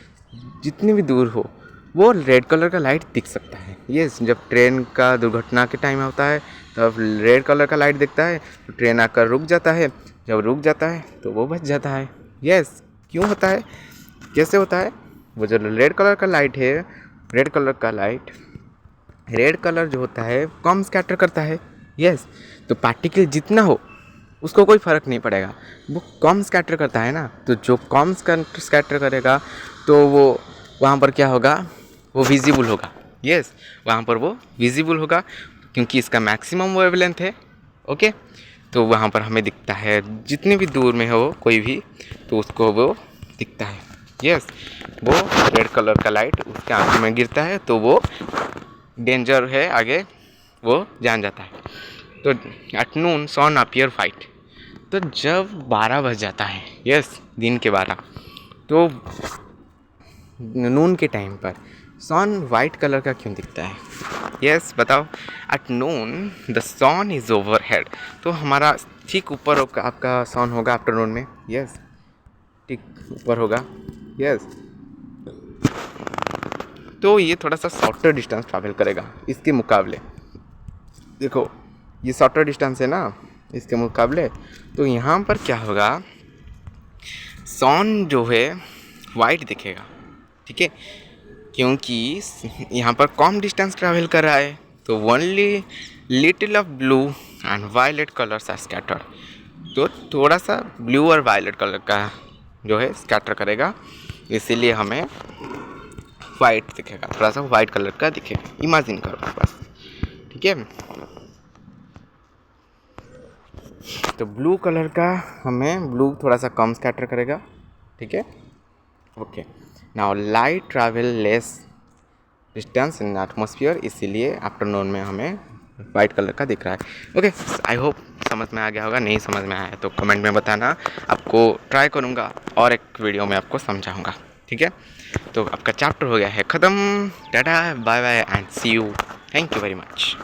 जितनी भी दूर हो वो रेड कलर का लाइट दिख सकता है। यस, जब ट्रेन का दुर्घटना के टाइम होता है तब रेड कलर का लाइट दिखता है, तो ट्रेन आकर रुक जाता है, जब रुक जाता है तो वो बच जाता है। यस, क्यों होता है, कैसे होता है? वो जो रेड कलर का लाइट है, रेड कलर जो होता है कम स्कैटर करता है। यस, तो पार्टिकल जितना हो उसको कोई फ़र्क नहीं पड़ेगा, वो कम स्कैटर करता है ना, तो जो कम स्कैटर करेगा तो वो वहाँ पर क्या होगा, वो विजिबल होगा। यस, वहाँ पर वो विजिबल होगा क्योंकि इसका मैक्सिमम वेवलेंथ है। ओके, तो वहाँ पर हमें दिखता है, जितने भी दूर में हो कोई भी तो उसको वो दिखता है। यस, वो रेड कलर का लाइट उसके आँखों में गिरता है तो वो डेंजर है, आगे वो जान जाता है। तो at noon sun appear white, तो जब 12 बज जाता है, यस, दिन के 12, तो नून के टाइम पर सन वाइट कलर का क्यों दिखता है? यस, बताओ। At noon the sun is overhead, तो हमारा ठीक ऊपर आपका सन होगा आफ्टरनून में। यस, ठीक ऊपर होगा। यस, तो ये थोड़ा सा शॉर्टर डिस्टेंस ट्रैवल करेगा इसके मुकाबले। देखो, ये शॉर्टर डिस्टेंस है ना, इसके मुकाबले। तो यहाँ पर क्या होगा, सन जो है वाइट दिखेगा, ठीक है, क्योंकि यहाँ पर कम डिस्टेंस ट्रैवल कर रहा है, तो only little of blue and violet colours are scattered. तो थोड़ा सा ब्लू और वायलेट कलर का जो है स्कैटर करेगा, इसीलिए हमें वाइट दिखेगा, थोड़ा सा वाइट कलर का दिखेगा, इमेजिन करो बस, ठीक है। तो ब्लू कलर का हमें ब्लू थोड़ा सा कम स्कैटर करेगा, ठीक है। Okay, now light travel less distance in atmosphere, इसीलिए आफ्टरनून में हमें वाइट कलर का दिख रहा है। ओके, आई होप समझ में आ गया होगा, नहीं समझ में आया तो कमेंट में बताना, आपको ट्राई करूँगा और एक वीडियो में आपको समझाऊँगा, ठीक है। तो आपका चैप्टर हो गया है ख़त्म। Tata, bye bye and see you, thank you very much.